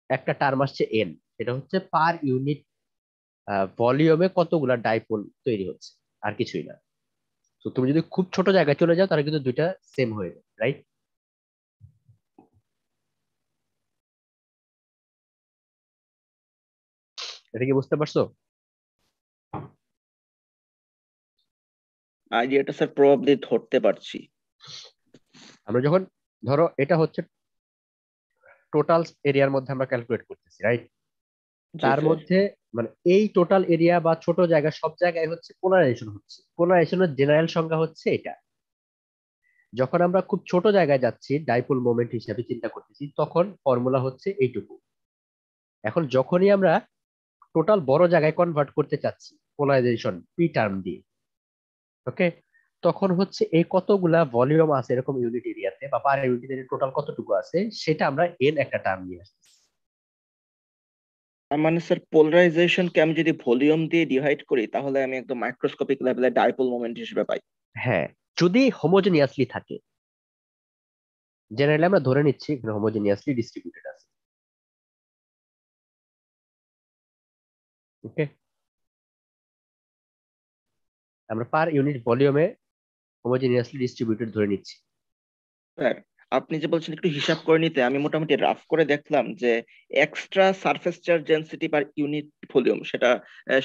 একটা টার্ম আসছে এন। এটা হচ্ছে পার ইউনিট ভলিউমে কতগুলা ডাইপোল তৈরি হচ্ছে, আর কিছুই না। তো তুমি যদি খুব ছোট জায়গায় চলে যাও, তাহলে কিন্তু দুইটা সেম হয়ে যায়, রাইট? এটা কি বুঝতে পারছো? আইডিয়াটা স্যার প্রবাবলি ধরতে পারছি। আমরা যখন, ধরো এটা হচ্ছে টোটাল এরিয়ার মধ্যে আমরা ক্যালকুলেট করতেছি, রাইট? জি তার স্যার। মধ্যে মানে এই টোটাল এরিয়া বা ছোট জায়গা সব জায়গায় হচ্ছে পোলারাইজেশন হচ্ছে। পোলারাইজেশনের জেনারেল সংজ্ঞা হচ্ছে এটা। যখন আমরা খুব ছোট জায়গায় যাচ্ছি ডাইপোল মোমেন্ট হিসেবে চিন্তা করতেছি, তখন ফর্মুলা হচ্ছে এইটুকু। এখন যখনই আমরা টোটাল বড় জায়গায় কনভার্ট করতে চাচ্ছি পোলারাইজেশন পি টার্ম দিয়ে, ওকে, তখন হচ্ছে এই কতগুলা ভলিউম আছে এরকম ইউনিট এরিয়াতে বা পার ইউনিট এরিয়া টোটাল কতটুকু আছে সেটা আমরা এন একটা টার্ম নিয়ে আসছি। তার মানে স্যার পোলারাইজেশনকে আমি যদি ভলিউম দিয়ে ডিভাইড করি তাহলে আমি একদম মাইক্রোস্কোপিক লেভেলে ডাইপোল মোমেন্ট হিসেবে পাই। হ্যাঁ, যদি হোমোজেনিয়াসলি থাকে। জেনারেলি আমরা ধরে নিচ্ছি এখানে হোমোজেনিয়াসলি ডিস্ট্রিবিউটেড আছে। ওকে, আমরা পার ইউনিট ভলিউমে হোমোজেনিয়াসলি ডিস্ট্রিবিউটেড ধরে নিচ্ছি। স্যার আপনি যে বলছেন একটু হিসাব করে নিতে, আমি মোটামুটি রাফ করে দেখলাম যে extra surface charge density per unit volume সেটা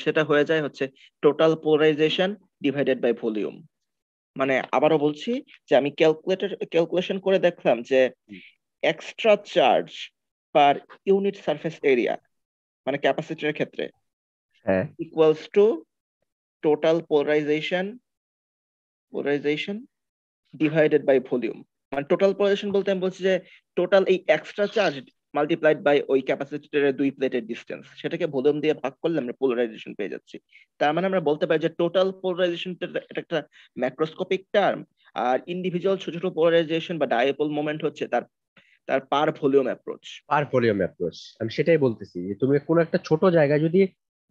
সেটা হয়ে যায় হচ্ছে total polarization divided by volume. মানে আবারও বলছি যে আমি ক্যালকুলেশন করে দেখলাম যে extra charge per unit surface area মানে ক্যাপাসিটরের ক্ষেত্রে হ্যাঁ, equals to total polarization divided by volume. মানে টোটাল পোলারাইজেশন বলতে আমি বলছি যে টোটাল এই এক্সট্রা চার্জ মাল্টিপ্লাইড বাই ওই ক্যাপাসিটরের দুই প্লেটের ডিস্টেন্স, সেটাকে ভলিউম দিয়ে ভাগ করলে আমরা পোলারাইজেশন পেয়ে যাচ্ছি। তার মানে আমরা বলতে পারি যে টোটাল পোলারাইজেশন এটা একটা ম্যাক্রোস্কোপিক টার্ম, আর ইন্ডিভিজুয়াল ছোট ছোট পোলারাইজেশন বা ডাইপোল মোমেন্ট হচ্ছে তার তার পার ভলিউম অ্যাপ্রোচ। পার ভলিউম অ্যাপ্রোচ। আমি সেটাই বলতেছি যে তুমি কোনো একটা ছোট জায়গায় যদি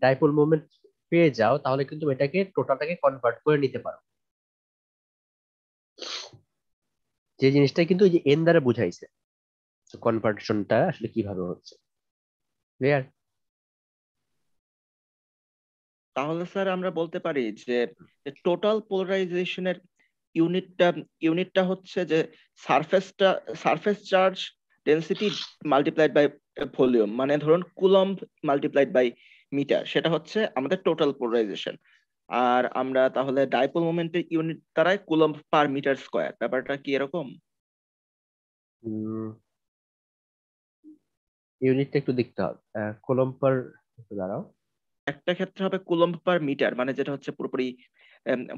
ডাইপোল মোমেন্ট পেয়ে যাও তাহলে কিন্তু এটাকে টোটালটাকে কনভার্ট করে নিতে পারো। যে জিনিসটা কিন্তু ওই যে এন দ্বারা বুঝাইছে, কনভার্সনটা আসলে কিভাবে হচ্ছে। ক্লিয়ার? তাহলে স্যার আমরা বলতে পারি যে টোটাল পোলারাইজেশনের ইউনিটটা ইউনিটটা হচ্ছে যে সারফেসটা surface charge density multiplied by volume, মানে ধরুন কুলম্ব মাল্টিপ্লাইড বাই মিটার, সেটা হচ্ছে আমাদের টোটাল পোলারাইজেশন। আর আমরা তাহলে ডাইপোল মোমেন্টের ইউনিট দ্বারাই কুলম্ব পার মিটার স্কয়ার, ব্যাপারটা কি এরকম? ইউনিটটা একটু দেখতে হবে। কুলম্ব পার, একটু দাঁড়াও। একটা ক্ষেত্রে হবে কুলম্ব পার মিটার, মানে যেটা হচ্ছে পুরোপুরি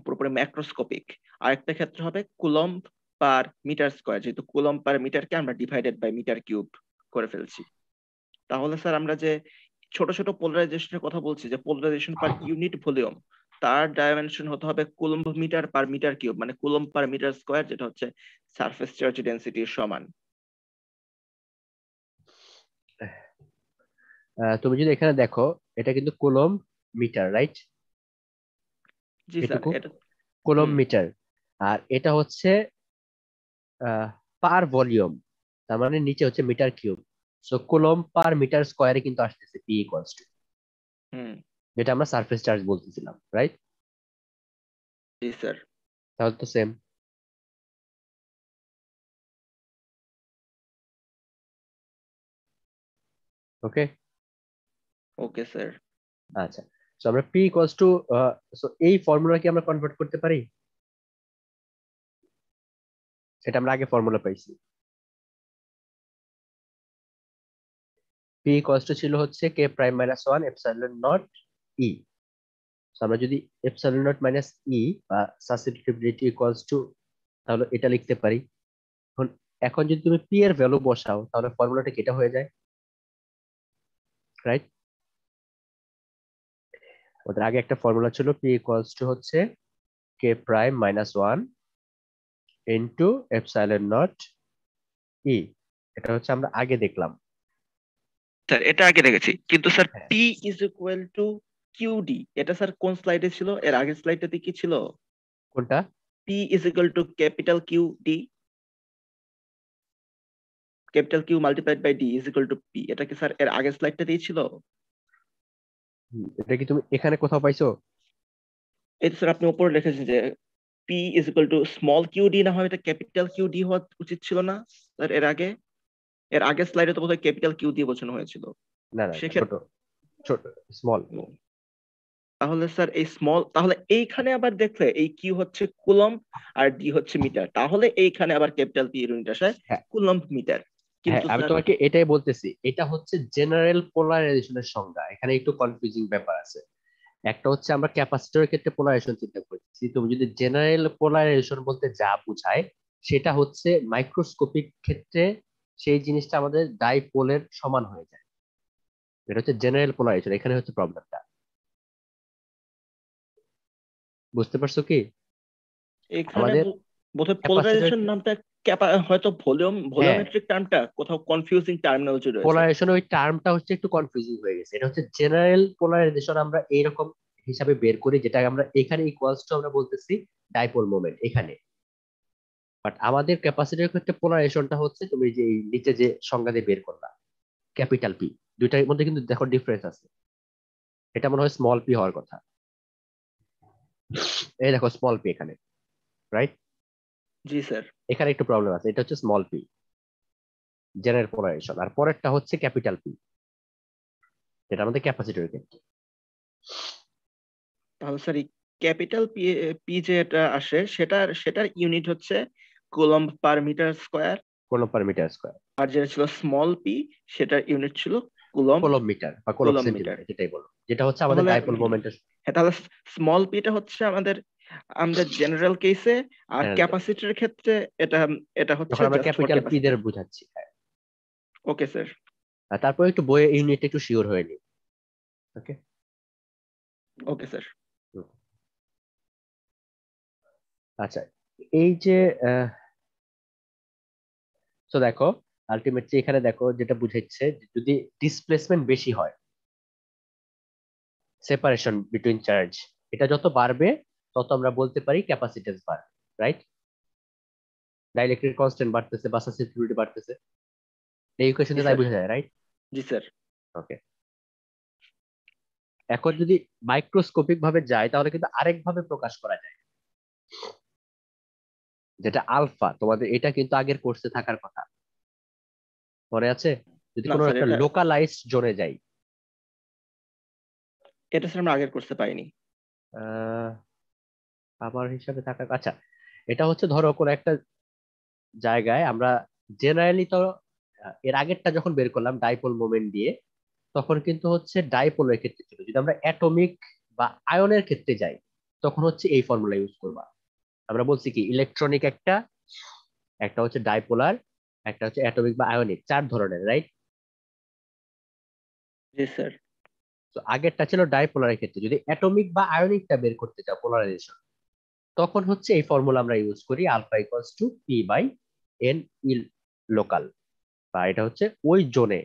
পুরোপুরি ম্যাক্রোস্কোপিক। আর একটা ক্ষেত্রে হবে কুলম্ব পার মিটার স্কয়ার, যেহেতু কুলম্ব পার মিটারকে আমরা ডিভাইডেড বাই মিটার কিউব করে ফেলছি। তাহলে স্যার আমরা যে ছোট ছোট পোলারাইজেশনের কথা বলছি, যে পোলারাইজেশন পার ইউনিট ভলিউম, তার ডাইমেনশন হতে হবে coulomb metre per metre cube, মানে কুলম্ব পার মিটার স্কয়ার, যেটা হচ্ছে সারফেস চার্জ ডেনসিটির সমান। তুমি যদি এখানে দেখো, এটা কিন্তু কুলম্ব মিটার, রাইট? জি স্যার এটুকু এটা। কুলম্ব হুম। মিটার। আর এটা হচ্ছে পার ভলিউম, তার মানে নিচে হচ্ছে metre cube. So coulomb per metre স্কয়ারে কিন্তু আসতেছে পি ইকুয়ালস টু, হুম। যেটা আমরা সারফেস চার্জ বলতেছিলাম, রাইট? জি স্যার। তাহলে তো সেম। ওকে। Okay sir. আচ্ছা, সো আমরা পি ইকুয়ালস টু, সো এই ফর্মুলা কি আমরা কনভার্ট করতে পারি? সেটা আমরা আগে ফর্মুলা পাইছি। পি ইকুয়ালস টু ছিল হচ্ছে K prime minus one epsilon naught E. আমরা যদি এপসাইলন নট মাইনাস ই বা সাসেপ্টিবিলিটি ইকুয়ালস টু, তাহলে এটা লিখতে পারি। এখন এখন যদি তুমি পি এর ভ্যালু বসাও তাহলে ফর্মুলাটা কি এটা হয়ে যায়, রাইট? ওদের আগে একটা ফর্মুলা ছিল পি ইকুয়ালস টু হচ্ছে K prime minus one into epsilon naught E. এটা হচ্ছে আমরা আগে দেখলাম। স্যার এটা আগে দেখেছি, কিন্তু স্যার হ্যাঁ, P is equal to QD, এটা স্যার কোন স্লাইডে ছিল? এর আগের স্লাইডটাতে কি ছিল? কোনটা? P is equal to capital Q D, capital Q multiplied by D is equal to P, এটা কি স্যার এর আগের স্লাইডটাতেই ছিল? এটা কি তুমি এখানে কোথাও পাইছো? এই তো স্যার আপনি উপরে লিখেছেন যে P is equal to small Q D, না হয় এটা ক্যাপিটাল কিউ ডি হওয়া উচিত ছিল না স্যার? এর আগের স্লাইডে তো বোধহয় ক্যাপিটাল কিউ দিয়ে বোঝানো হয়েছিল। না না, ছোট, সেক্ষেত্রে ছোট, স্মল। তাহলে স্যার এই স্মল, তাহলে এইখানে আবার দেখলে এই কিউ হচ্ছে কুলম্ব আর ডি হচ্ছে মিটার, তাহলে এইখানে আবার ক্যাপিটাল পি ইউনিট আসে হ্যাঁ, কুলম্ব মিটার। হ্যাঁ, কিন্তু আমি স্যার তোমাকে এটাই বলতেছি, এটা হচ্ছে জেনারেল পোলারাইজেশনের সংজ্ঞা, এখানে একটু কনফিউজিং ব্যাপার আছে। একটা হচ্ছে আমরা ক্যাপাসিটরের ক্ষেত্রে পোলারাইজেশন চিন্তা করছি, তুমি যদি জেনারেল পোলারাইজেশন বলতে যা বোঝায় সেটা হচ্ছে মাইক্রোস্কোপিক ক্ষেত্রে সেই জিনিসটা আমাদের ডাইপোলের সমান হয়ে যায়। এটা হচ্ছে জেনারেল পোলারাইজেশন, এখানে হচ্ছে প্রবলেমটা। বুঝতে পারছো কি? এখানে আমাদের বোধহয় ক্যাপাসিটর, পোলারাইজেশন নামটা হয়তো হ্যাঁ, ভলিওমেট্রিক টার্মটা কোথাও কনফিউজিং টার্মিনোলজি রয়েছে। পোলারাইজেশন ওই টার্মটা হচ্ছে একটু কনফিউজিং হয়ে গেছে। এটা হচ্ছে জেনারেল পোলারাইজেশন আমরা এইরকম হিসাবে বের করি, যেটা আমরা এখানে ইকুয়ালস টু আমরা বলতেছি ডাইপোল মোমেন্ট এখানে। বাট আমাদের ক্যাপাসিটির ক্ষেত্রে পোলারাইজেশনটা হচ্ছে তুমি যে এই নিচে যে সংজ্ঞা দিয়ে বের করলা, ক্যাপিটাল পি। দুইটার মধ্যে কিন্তু দেখো ডিফারেন্স আছে, এটা মনে হয় স্মল পি হওয়ার কথা। এই দেখো স্মল পি এখানে, রাইট? জি স্যার। এখানে একটু প্রবলেম আছে, এটা হচ্ছে স্মল পি, জেনারেল পোলারাইজেশন। আর পরেরটা হচ্ছে ক্যাপিটাল পি, যেটা আমাদের ক্যাপাসিটরের ক্ষেত্রে। তাহলে স্যার এই ক্যাপিটাল পি, পি যেটা আসে সেটার ইউনিট হচ্ছে coulomb per metre square. Coulomb per metre square, আর যেটা ছিল স্মল পি, সেটার ইউনিট ছিল কুলম্ব কোলম্ব মিটার বা কোলম্ব কুলম্ব মিটার। সেন্টিমিটার, যেটাই বলো, যেটা হচ্ছে আমাদের তাহলে ডাইপোল মোমেন্টের। হ্যাঁ, তাহলে স্মল পিটা হচ্ছে আমাদের আমাদের জেনারেল কেসে, আর ক্যাপাসিটরের ক্ষেত্রে এটা এটা হচ্ছে যখন আমরা just for capital P capacitor. দের বুঝাচ্ছি, হ্যাঁ। Okay sir. আর তারপরে একটু বইয়ের ইউনিট একটু শিওর হয়ে নি। ওকে। Okay sir. আচ্ছা, এই যে তো দেখো, আলটিমেটলি এখানে দেখো যেটা বুঝাচ্ছে, যে যদি ডিসপ্লেসমেন্ট বেশি হয়, সেপারেশন বিটুইন চার্জ এটা যত বাড়বে, তত আমরা বলতে পারি ক্যাপাসিটেন্স বাড়বে, রাইট? ডাইলেকট্রিক কনস্ট্যান্ট বাড়তেছে বা সাসেপ্টিবিলিটি বাড়তেছে, এই জি ইকুয়েশনে তাই স্যার। বোঝা যায়, রাইট? জি স্যার। ওকে। এখন যদি মাইক্রোস্কোপিক ভাবে যায়, তাহলে কিন্তু আরেক ভাবে প্রকাশ করা যায়, যেটা আলফা। তোমাদের এটা কিন্তু আগের কোর্সে থাকার কথা, মনে আছে? যদি না কোনো স্যার, একটা এটা লোকালাইজড জোনে যাই, এটা স্যার আমরা আগের করতে পাইনি। আহ আমার হিসাবে থাকার, আচ্ছা, এটা হচ্ছে ধরো কোনো একটা জায়গায় আমরা জেনারেলি তো এর আগেরটা যখন বের করলাম ডাইপোল মোমেন্ট দিয়ে, তখন কিন্তু হচ্ছে ডাইপোলের ক্ষেত্রে ছিল। যদি আমরা অ্যাটমিক বা আয়নের ক্ষেত্রে যাই, তখন হচ্ছে এই ফর্মুলা ইউজ করবা। আমরা বলছি কি ইলেকট্রনিক একটা, একটা হচ্ছে ডাইপোলার, একটা হচ্ছে অ্যাটমিক বা আয়নিক, চার ধরনের, রাইট? জি স্যার। তো আগেরটা ছিল ডাইপোলারের ক্ষেত্রে। যদি অ্যাটমিক বা আয়নিকটা বের করতে চাও পোলারাইজেশন, তখন হচ্ছে এই ফর্মুলা আমরা ইউজ করি, alpha equals to P by N E local. বা এটা হচ্ছে ওই জোনে,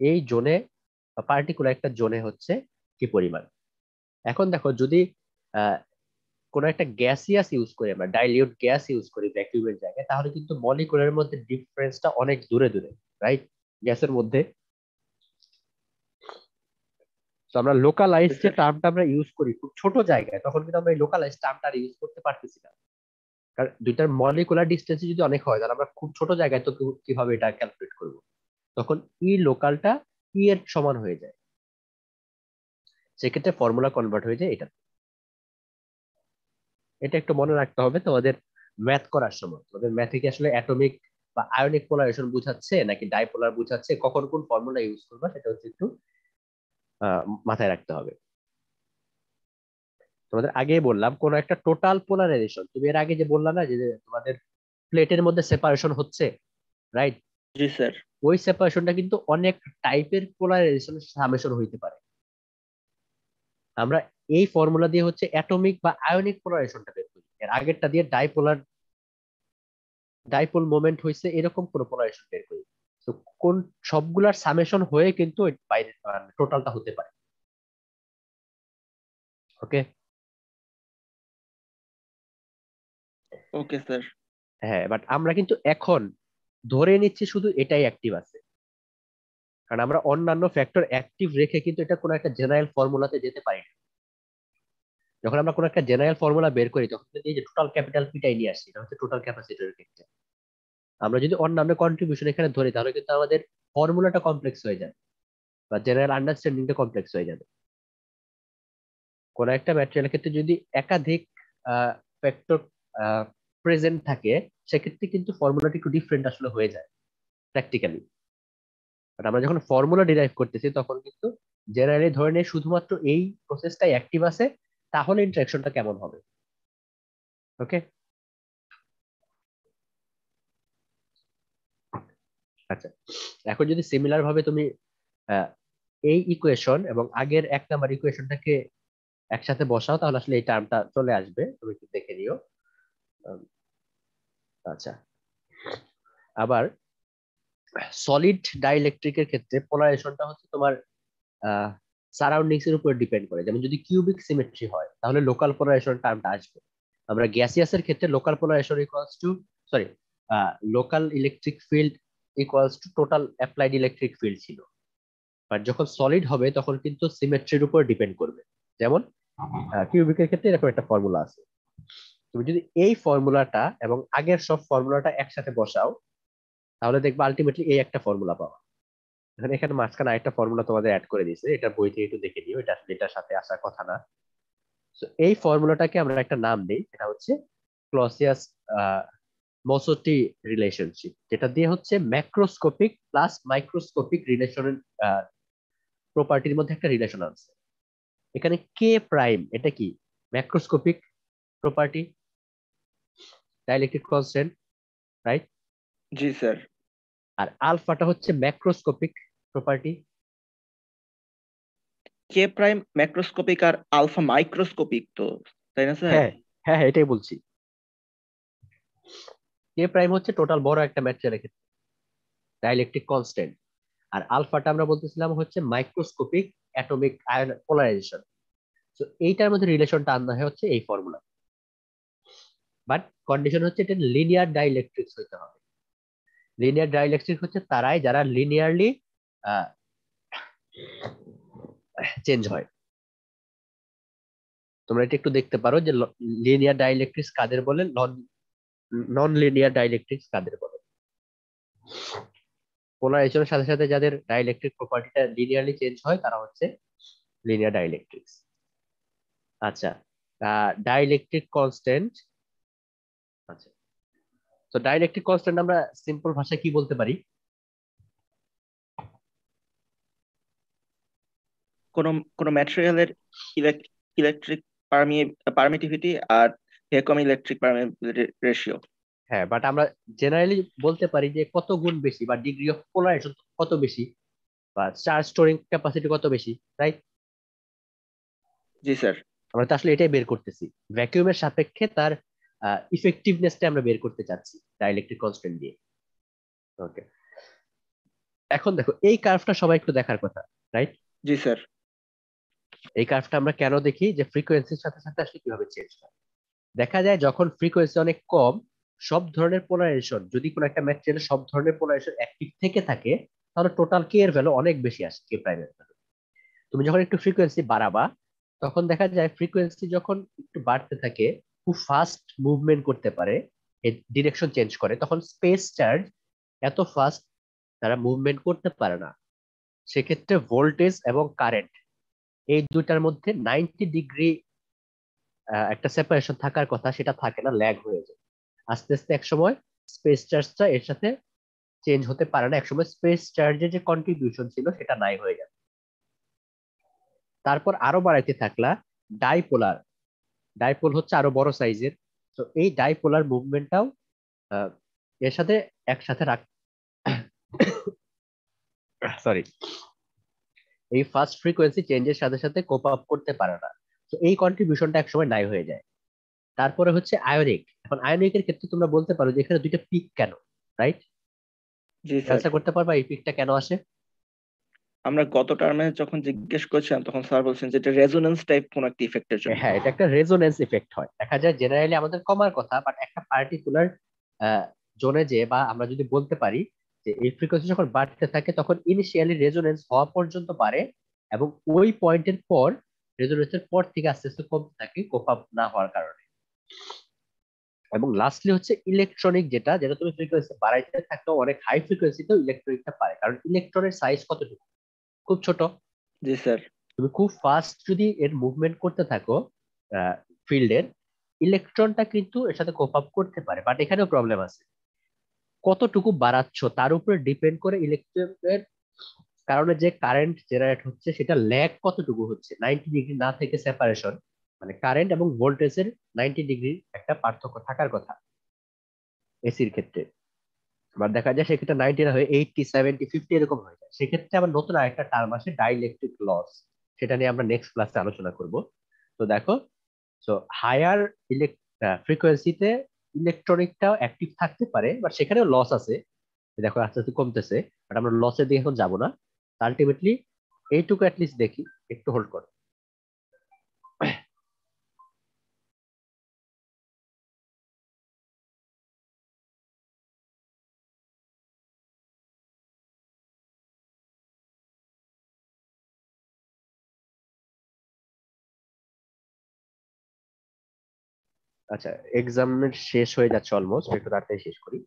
এই জোনে পার্টিকুলার একটা জোনে হচ্ছে কি পরিমাণ। এখন দেখো, যদি আহ কোনো একটা গ্যাসিয়াস ইউজ করি, আমরা ডাইলিউট গ্যাস ইউজ করি ভ্যাকুয়ামের জায়গায়, তাহলে কিন্তু মলিকুলারের মধ্যে ডিফারেন্সটা অনেক দূরে দূরে, রাইট? গ্যাসের মধ্যে। তো আমরা লোকালাইজ জি যে স্যার। টার্মটা আমরা ইউজ করি খুব ছোট জায়গায়, তখন কিন্তু আমরা এই লোকালাইজ টার্মটা ইউজ করতে পারতেছি না। কারণ দুইটার মলিকুলার ডিস্টেন্স যদি অনেক হয়, তাহলে আমরা খুব ছোট জায়গায় তো কিভাবে এটা ক্যালকুলেট করব? তখন ই লোকালটা ই এর সমান হয়ে যায়, সেক্ষেত্রে ফর্মুলা কনভার্ট হয়ে যায় এটা। এটা একটু মনে রাখতে হবে তোমাদের ম্যাথ করার সময়। তোমাদের ম্যাথে কি আসলে অ্যাটমিক বা আয়নিক পোলারাইজেশন বুঝাচ্ছে নাকি ডাইপোলার বুঝাচ্ছে, কখন কোন ফর্মুলা ইউজ করবা, সেটা হচ্ছে একটু মাথায় রাখতে হবে। তোমাদের আগে বললাম কোন একটা টোটাল পোলারাইজেশন, তুমি এর আগে যে বললা না, যে তোমাদের প্লেটের মধ্যে সেপারেশন হচ্ছে, রাইট? জি স্যার। ওই সেপারেশনটা কিন্তু অনেক টাইপের পোলারাইজেশনের সামেশন হইতে পারে। আমরা এই ফর্মুলা দিয়ে হচ্ছে অ্যাটমিক বা আয়নিক পোলারাইজেশনটা বের করি, এর আগেরটা দিয়ে ডাইপোলার, ডাইপোল মোমেন্ট হয়েছে এরকম কোন পোলারাইজেশন বের করি। তো কোন সবগুলার সামেশন হয়ে কিন্তু এর বাইরে টোটালটা হতে পারে। ওকে। Okay sir. হ্যাঁ, বাট আমরা কিন্তু এখন ধরে নিচ্ছি শুধু এটাই অ্যাক্টিভ আছে, কারণ আমরা অন্যান্য ফ্যাক্টর অ্যাক্টিভ রেখে কিন্তু এটা কোনো একটা জেনারেল ফর্মুলাতে যেতে পারি না। যখন আমরা কোনো একটা জেনারেল ফর্মুলা বের করি, তখন কিন্তু এই যে টোটাল ক্যাপিটাল পিটাই নিয়ে আসছি, এটা হচ্ছে টোটাল ক্যাপাসিটরের ক্ষেত্রে। আমরা যদি অন্যান্য কন্ট্রিবিউশন এখানে ধরি, তাহলে কিন্তু আমাদের ফর্মুলাটা কমপ্লেক্স হয়ে যাবে বা জেনারেল আন্ডারস্ট্যান্ডিংটা কমপ্লেক্স হয়ে যাবে। কোন একটা ম্যাটেরিয়ালের ক্ষেত্রে যদি একাধিক ফ্যাক্টর প্রেজেন্ট থাকে, সেক্ষেত্রে কিন্তু ফর্মুলাটি একটু ডিফারেন্ট আসলে হয়ে যায়। প্র্যাকটিক্যালি। বাট আমরা যখন ফর্মুলা ডিরাইভ করতেছি তখন কিন্তু জেনারেলি ধরে নিয়ে শুধুমাত্র এই প্রসেসটাই অ্যাক্টিভ আছে, তাহলে ইন্টারাকশনটা কেমন হবে। ওকে, আচ্ছা। এখন যদি সিমিলার ভাবে তুমি আহ, এই ইকুয়েশন এবং আগের 1 নাম্বার ইকুয়েশনটাকে একসাথে বসাও, তাহলে আসলে এই টার্মটা চলে আসবে, তুমি একটু দেখে নিও। উম, আচ্ছা, আবার সলিড ডাইইলেকট্রিকের ক্ষেত্রে পোলারাইজেশনটা হচ্ছে তোমার সারাউন্ডিংস এর উপর ডিপেন্ড করে। যেমন যদি কিউবিক সিমেট্রি হয় তাহলে লোকাল পোলারাইজেশন টার্মটা আসবে। আমরা গ্যাসিয়াসের ক্ষেত্রে local polarisation equals to, sorry, local electric field equals to total applied electric field ছিল। বাট যখন সলিড হবে তখন কিন্তু সিমেট্রির উপর ডিপেন্ড করবে। যেমন কিউবিকের ক্ষেত্রে এরকম একটা ফর্মুলা আছে। তুমি যদি এই ফর্মুলাটা এবং আগের সব ফর্মুলাটা একসাথে বসাও, তাহলে দেখবে আলটিমেটলি এই একটা ফর্মুলা পাওয়া। এখানে মাঝখানে আরেকটা ফর্মুলা তোমাদের অ্যাড করে দিয়েছে, এটা বই থেকে একটু দেখে নিও, এটা আসলে এটার সাথে আসার কথা না। তো এই ফর্মুলাটাকে আমরা একটা নাম দিই, এটা হচ্ছে ক্লসিয়াস মসোটি রিলেশনশিপ, যেটা দিয়ে হচ্ছে ম্যাক্রোস্কোপিক প্লাস মাইক্রোস্কোপিক রিলেশনের প্রপার্টির মধ্যে একটা রিলেশন আছে। এখানে কে প্রাইম এটা কি? Macroscopic property, dielectric constant, right? জি স্যার। আর আলফাটা হচ্ছে macroscopic property. K prime macroscopic আর আলফা মাইক্রোস্কোপিক তো, তাই না স্যার? হ্যাঁ, হ্যাঁ, হ্যাঁ, এটাই বলছি। কে প্রাইম হচ্ছে টোটাল বড় একটা ম্যাটেরিয়ালের ক্ষেত্রে ডাইইলেকট্রিক কনস্ট্যান্ট, আর আলফাটা আমরা বলতেছিলাম হচ্ছে মাইক্রোস্কোপিক অ্যাটমিক আয়ন পোলারাইজেশন। তো এইটার মধ্যে রিলেশনটা আনা হয় হচ্ছে এই ফর্মুলা। বাট কন্ডিশন হচ্ছে এটা লিনিয়ার ডাইইলেকট্রিক্স হইতে হবে। লিনিয়ার ডাইইলেকট্রিক হচ্ছে তারাই যারা লিনিয়ারলি চেঞ্জ হয়। তোমরা এটা একটু দেখতে পারো যে লিনিয়ার ডাইইলেকট্রিক্স কাদের বলে, নন নন লিনিয়ার ডাইইলেকট্রিক্স কাদের বলে। পোলারাইজেশনের সাথে সাথে যাদের ডাইইলেকট্রিক প্রপার্টিটা লিনিয়ারলি চেঞ্জ হয় তারা হচ্ছে লিনিয়ার ডাইইলেকট্রিক্স। আচ্ছা, ডাইইলেকট্রিক কনস্ট্যান্ট। আচ্ছা, তো ডাইইলেকট্রিক কনস্ট্যান্ট আমরা সিম্পল ভাষায় কি বলতে পারি? কোন কোন ম্যাটেরিয়ালের ইলেকট্রিক পারমিটিভিটি আর ভ্যাকুয়াম ইলেকট্রিক পারমিটিভিটি রেশিও। হ্যাঁ, বাট আমরা জেনারেলি বলতে পারি যে কত গুণ বেশি বা ডিগ্রি অফ পোলারাইজেশন কত বেশি বা চার্জ স্টোরিং ক্যাপাসিটি কত বেশি, রাইট? জি স্যার। আমরা তো আসলে এটাই বের করতেছি, ভ্যাকুয়ামের সাপেক্ষে তার ইফেক্টিভনেসটা আমরা বের করতে চাচ্ছি ডাইইলেকট্রিক কনস্ট্যান্ট দিয়ে। ওকে, এখন দেখো এই কার্ভটা সবাই একটু দেখার কথা, রাইট? জি স্যার। এই কার্ভটা আমরা কেন দেখি? যে ফ্রিকোয়েন্সির সাথে সাথে আসলে কিভাবে চেঞ্জ হয়। দেখা যায় যখন ফ্রিকোয়েন্সি অনেক কম, সব ধরনের পোলারাইজেশন, যদি কোনো একটা ম্যাটেরিয়ালে সব ধরনের পোলারাইজেশন অ্যাক্টিভ থেকে থাকে, তাহলে টোটাল কে এর ভ্যালু অনেক বেশি আসে, কে প্রাইমের ভ্যালু। তুমি যখন একটু ফ্রিকোয়েন্সি বাড়াবা, তখন দেখা যায় ফ্রিকোয়েন্সি যখন একটু বাড়তে থাকে, খুব ফাস্ট মুভমেন্ট করতে পারে, ডিরেকশন চেঞ্জ করে, তখন স্পেস চার্জ এত ফাস্ট তারা মুভমেন্ট করতে পারে না। সেক্ষেত্রে ভোল্টেজ এবং কারেন্ট এই দুইটার মধ্যে 90 ডিগ্রি একটা সেপারেশন থাকার কথা, সেটা থাকে না, ল্যাগ হয়ে যায়। আস্তে আস্তে একসময় স্পেস চার্জটা এর সাথে চেঞ্জ হতে পারে না, একসময় স্পেস চার্জের যে কন্ট্রিবিউশন ছিল সেটা নাই হয়ে যায়। তারপর আরো বাড়াইতে থাকলা ডাইপোলার, ডাইপোল হচ্ছে আরো বড় সাইজের। তো এই ডাইপোলার মুভমেন্টটাও এর সাথে একসাথে রাখ, সরি, এই ফাস্ট ফ্রিকোয়েন্সি চেঞ্জের সাথে সাথে কোপ আপ করতে পারে না। তো এই কন্ট্রিবিউশনটা একসময় নাই হয়ে যায়। তারপরে হচ্ছে আয়োনিক। এখন আয়োনিকের ক্ষেত্রে তোমরা বলতে পারো যে এখানে দুইটা পিক কেন, রাইট? জি স্যার। অ্যান্সার করতে পারবা এই পিকটা কেন আসে? আমরা গত টার্মে যখন জিজ্ঞেস করছিলাম তখন স্যার বলছেন যে এটা রেজোনেন্স টাইপ কোন একটা ইফেক্টের জন্য। হ্যাঁ, এটা একটা রেজোনেন্স ইফেক্ট হয়। দেখা যায় জেনারেলি আমাদের কমার কথা, বাট একটা পার্টিকুলার জোনে যে, বা আমরা যদি বলতে পারি যে এই ফ্রিকোয়েন্সি যখন বাড়তে থাকে তখন ইনিশিয়ালি রেজোনেন্স হওয়া পর্যন্ত বাড়ে, এবং ওই পয়েন্টের পর রেজোনেন্সের পর থেকে আস্তে আস্তে কমতে থাকে কোপ আপ না হওয়ার কারণে। এবং লাস্টলি হচ্ছে ইলেকট্রনিক, যেটা যেটা তুমি ফ্রিকোয়েন্সি বাড়াইতে থাকলেও অনেক হাই ফ্রিকোয়েন্সিতেও ইলেকট্রনিকটা পারে, কারণ ইলেকট্রনের সাইজ কতটুকু? খুব ছোট। জি স্যার। তুমি খুব ফাস্ট যদি এর মুভমেন্ট করতে থাকো ফিল্ডের, ইলেকট্রনটা কিন্তু এর সাথে কোপ আপ করতে পারে, বাট এখানেও প্রবলেম আছে। কতটুকু বাড়াচ্ছ তার উপরে ডিপেন্ড করে ইলেকট্রিকের কারণে যে কারেন্ট জেনারেট হচ্ছে সেটা ল্যাগ কতটুকু হচ্ছে। 90 ডিগ্রি না থেকে সেপারেশন, মানে কারেন্ট এবং ভোল্টেজের 90 ডিগ্রি একটা পার্থক্য থাকার কথা এসির ক্ষেত্রে। আবার দেখা যায় সেক্ষেত্রে 90 না হয়ে 80, 70, 50 এরকম হয়ে যায়। সেক্ষেত্রে আবার নতুন আরেকটা টার্ম আসে ডাইইলেকট্রিক লস, সেটা নিয়ে আমরা নেক্সট ক্লাসে আলোচনা করব। তো দেখো, তো হায়ার ফ্রিকোয়েন্সিতে ইলেকট্রনিকটাও অ্যাক্টিভ থাকতে পারে, বাট সেখানেও লস আছে। দেখো আস্তে আস্তে কমতেছে, বাট আমরা লসের দিকে এখন যাবো না। আলটিমেটলি এইটুকু অ্যাটলিস্ট দেখি, একটু হোল্ড করো। আচ্ছা, এক্সামের শেষ হয়ে যাচ্ছে অলমোস্ট, একটু তাড়াতাড়ি শেষ করি।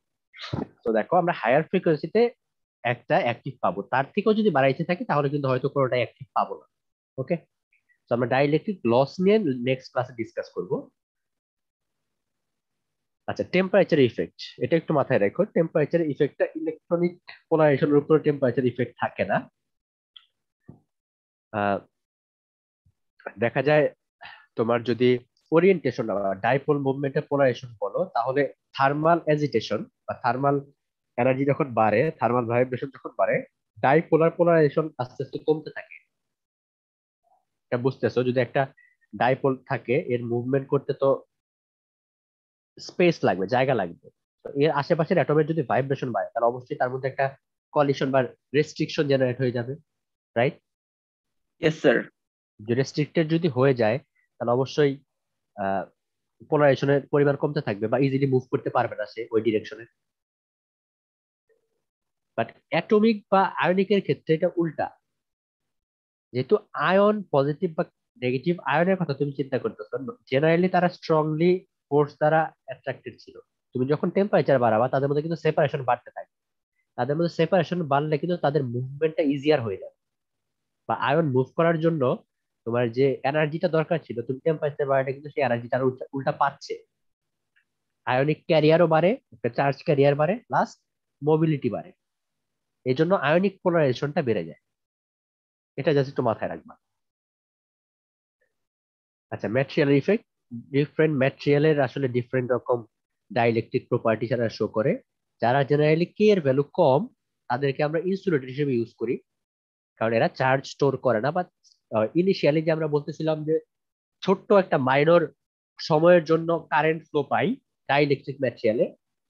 তো দেখো, আমরা হায়ার ফ্রিকোয়েন্সিতে একটা অ্যাক্টিভ পাবো, তার থেকেও যদি বাড়াইতে থাকি তাহলে কিন্তু হয়তো কোনোটাই অ্যাক্টিভ পাবো না। ওকে, তো আমরা ডাইইলেকট্রিক লস নিয়ে নেক্সট ক্লাসে ডিসকাস করব। আচ্ছা, টেম্পারেচার ইফেক্ট, এটা একটু মাথায় রাখো। টেম্পারেচার ইফেক্টটা ইলেকট্রনিক পোলারাইজেশনের উপর টেম্পারেচার ইফেক্ট থাকে না। আহ, দেখা যায় তোমার যদি ওরিয়েন্টেশন ডাইপোল মুভমেন্টের পোলারাইজেশন বলো, তাহলে থার্মাল এজিটেশন বা থার্মাল এনার্জি যখন বাড়ে, থার্মাল ভাইব্রেশন যখন বাড়ে, ডাইপোলার পোলারাইজেশন আস্তে আস্তে কমতে থাকে। এটা বুঝতেছো? যদি একটা ডাইপোল থাকে, এর মুভমেন্ট করতে তো স্পেস লাগবে, জায়গা লাগবে। তো এর আশেপাশের অ্যাটমের যদি ভাইব্রেশন বাড়ে, তাহলে অবশ্যই তার মধ্যে একটা কলিশন বা রেস্ট্রিকশন জেনারেট হয়ে যাবে, রাইট? Yes sir. যে রেস্ট্রিক্টেড যদি হয়ে যায়, তাহলে অবশ্যই পোলারাইজেশনের পরিমাণ কমতে থাকবে বা ইজিলি মুভ করতে পারবে না সে ওই ডিরেকশনে। বাট অ্যাটমিক বা আয়নিকের ক্ষেত্রে এটা উল্টা। যেহেতু আয়ন পজিটিভ বা নেগেটিভ আয়নের কথা তুমি চিন্তা করতেছো, জেনারেলি তারা স্ট্রংলি ফোর্স দ্বারা অ্যাট্রাক্টেড ছিল। তুমি যখন টেম্পারেচার বাড়াবা, তাদের মধ্যে কিন্তু সেপারেশন বাড়তে থাকে। তাদের মধ্যে সেপারেশন বাড়লে কিন্তু তাদের মুভমেন্টটা ইজিয়ার হয়ে যাবে। বা আয়ন মুভ করার জন্য তোমার যে এনার্জিটা দরকার ছিল, তুমি টেম্পারেচার বাড়ালে কিন্তু সেই এনার্জিটা উল্টা উল্টা পাচ্ছে। আয়নিক ক্যারিয়ারও বাড়ে, একটা চার্জ ক্যারিয়ার বাড়ে, প্লাস মোবিলিটি বাড়ে। এই জন্য আয়নিক পোলারাইজেশনটা বেড়ে যায়। এটা জাস্ট একটু মাথায় রাখবা। আচ্ছা, ম্যাটেরিয়াল ইফেক্ট, ডিফারেন্ট ম্যাটেরিয়ালের আসলে ডিফারেন্ট রকম ডাইইলেকট্রিক প্রপার্টি যারা শো করে। যারা জেনারেলি কে এর ভ্যালু কম, তাদেরকে আমরা ইনসুলেটর হিসেবে ইউজ করি, কারণ এরা চার্জ স্টোর করে না। বা ইনিশিয়ালি যে আমরা বলতেছিলাম যে ছোট্ট একটা মাইনর সময়ের জন্য কারেন্ট ফ্লো পাই ডাইইলেকট্রিক ম্যাটেরিয়ালে,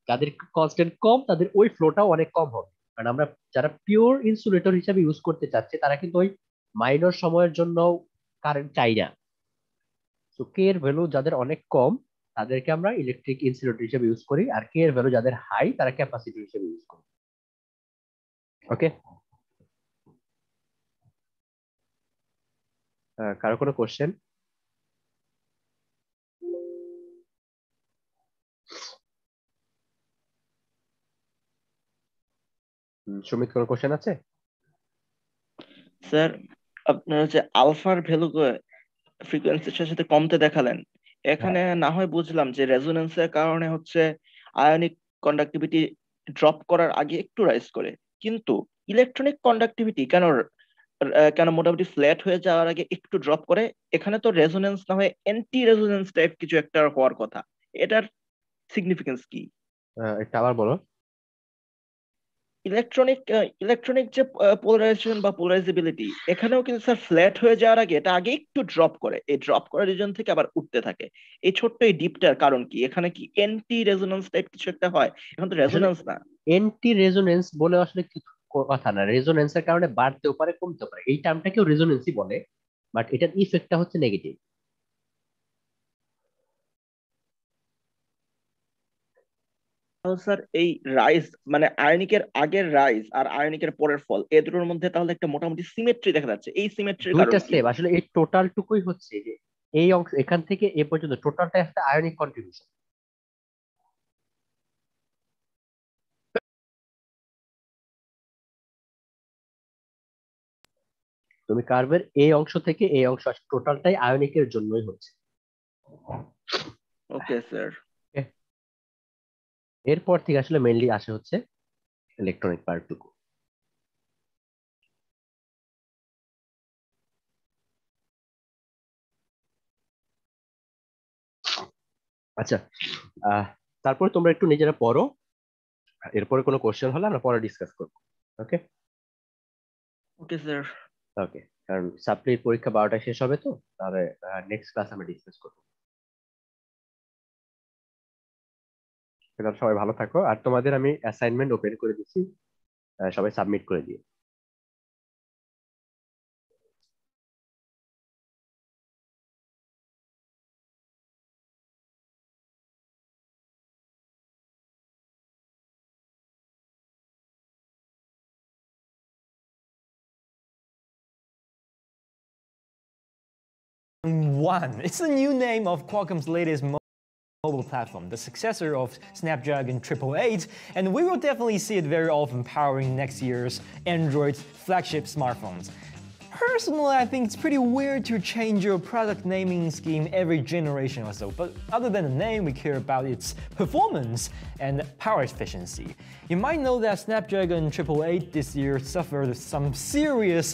যাদের কনস্ট্যান্ট কম তাদের ওই ফ্লোটাও অনেক কম হবে। কারণ আমরা যারা পিওর ইনসুলেটর হিসেবে ইউজ করতে চাচ্ছি, তারা কিন্তু ওই মাইনর সময়ের জন্য কারেন্ট চাই না। তো কে এর ভ্যালু যাদের অনেক কম, তাদেরকে আমরা ইলেকট্রিক ইনসুলেটর হিসেবে ইউজ করি, আর কে এর ভ্যালু যাদের হাই, তারা ক্যাপাসিটি হিসেবে ইউজ করি। ওকে, কারো কোনো কোশ্চেন? সুমিত, কোনো কোশ্চেন আছে? স্যার, আপনার হচ্ছে আলফার ভ্যালু ফ্রিকোয়েন্সির সাথে সাথে কমতে দেখালেন। হ্যাঁ, এখানে না হয় বুঝলাম যে রেজোনেন্সের কারণে হচ্ছে আয়নিক কন্ডাক্টিভিটি ড্রপ করার আগে একটু রাইজ করে, কিন্তু ইলেকট্রনিক কন্ডাক্টিভিটি কেন মোটামুটি ফ্ল্যাট হয়ে যাওয়ার আগে একটু ড্রপ করে? এখানে তো রেজোনেন্স না হয়ে অ্যান্টি রেজোনেন্স টাইপ কিছু একটা হওয়ার কথা। এটার সিগনিফিকেন্স কি? এটা আবার বলো। ইলেকট্রনিক ইলেকট্রনিক যে পোলারাইজেশন বা পোলারাইজেবিলিটি, এখানেও কিন্তু স্যার ফ্ল্যাট হয়ে যাওয়ার আগে এটা আগে একটু ড্রপ করে, এই ড্রপ করার রিজন থেকে আবার উঠতে থাকে। এই ছোট্ট এই ডিপটার কারণ কি? এখানে কি এন্টি রেজোন্যান্স টাইপ কিছু একটা হয়? এখন তো আসলে রেজোন্যান্স না। এন্টি রেজোনেন্স বলে আসলে কিছু কথা না। রেজোনেন্সের কারণে বাড়তেও পারে, কমতেও পারে, এই টার্মটাকেও রেজোনেন্সই বলে, বাট এটার ইফেক্টটা হচ্ছে নেগেটিভ। তাহলে স্যার এই রাইজ মানে আয়নিকের আগের রাইজ আর আয়নিকের পরের ফল, এ দুটোর মধ্যে তাহলে একটা মোটামুটি সিমেট্রি দেখা যাচ্ছে। এই সিমেট্রির কারণ দুইটা কি? সেম আসলে, এই টোটাল টুকুই হচ্ছে যে এই অংশ এখান থেকে এ পর্যন্ত টোটালটা একটা আয়নিক কন্ট্রিবিউশন। তুমি কার্ভের এই অংশ থেকে এই অংশ টোটালটাই আয়নিকের জন্যই হচ্ছে। Okay sir. এরপর থেকে আসলে মেইনলি আসে হচ্ছে ইলেকট্রনিক পার্টটুকু। আচ্ছা, আহ তারপর তোমরা একটু নিজেরা পড়ো, এরপরে কোনো কোশ্চেন হলে আমরা পরে ডিসকাস করবো। ওকে? Okay sir. ওকে, কারণ সাপ্লির পরীক্ষা 12টায় শেষ হবে, তো তাহলে নেক্সট ক্লাস আমরা ডিসকাস করবো। তাহলে সবাই ভালো থাকো, আর তোমাদের আমি অ্যাসাইনমেন্ট ওপেন করে দিচ্ছি, সবাই সাবমিট করে দিও। One. It's the new name of Qualcomm's latest mobile platform, the successor of Snapdragon 888, and we will definitely see it very often powering next year's Android flagship smartphones. Personally, I think it's pretty weird to change your product naming scheme every generation or so, but other than the name, we care about its performance and power efficiency. You might know that Snapdragon 888 this year suffered some serious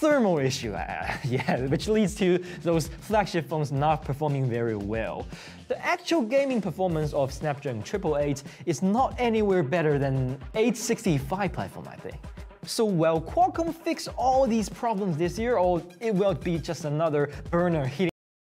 thermal issue, which leads to those flagship phones not performing very well. The actual gaming performance of Snapdragon 888 is not anywhere better than 865 platform, I think. So will Qualcomm fix all these problems this year, or it will be just another burner hitting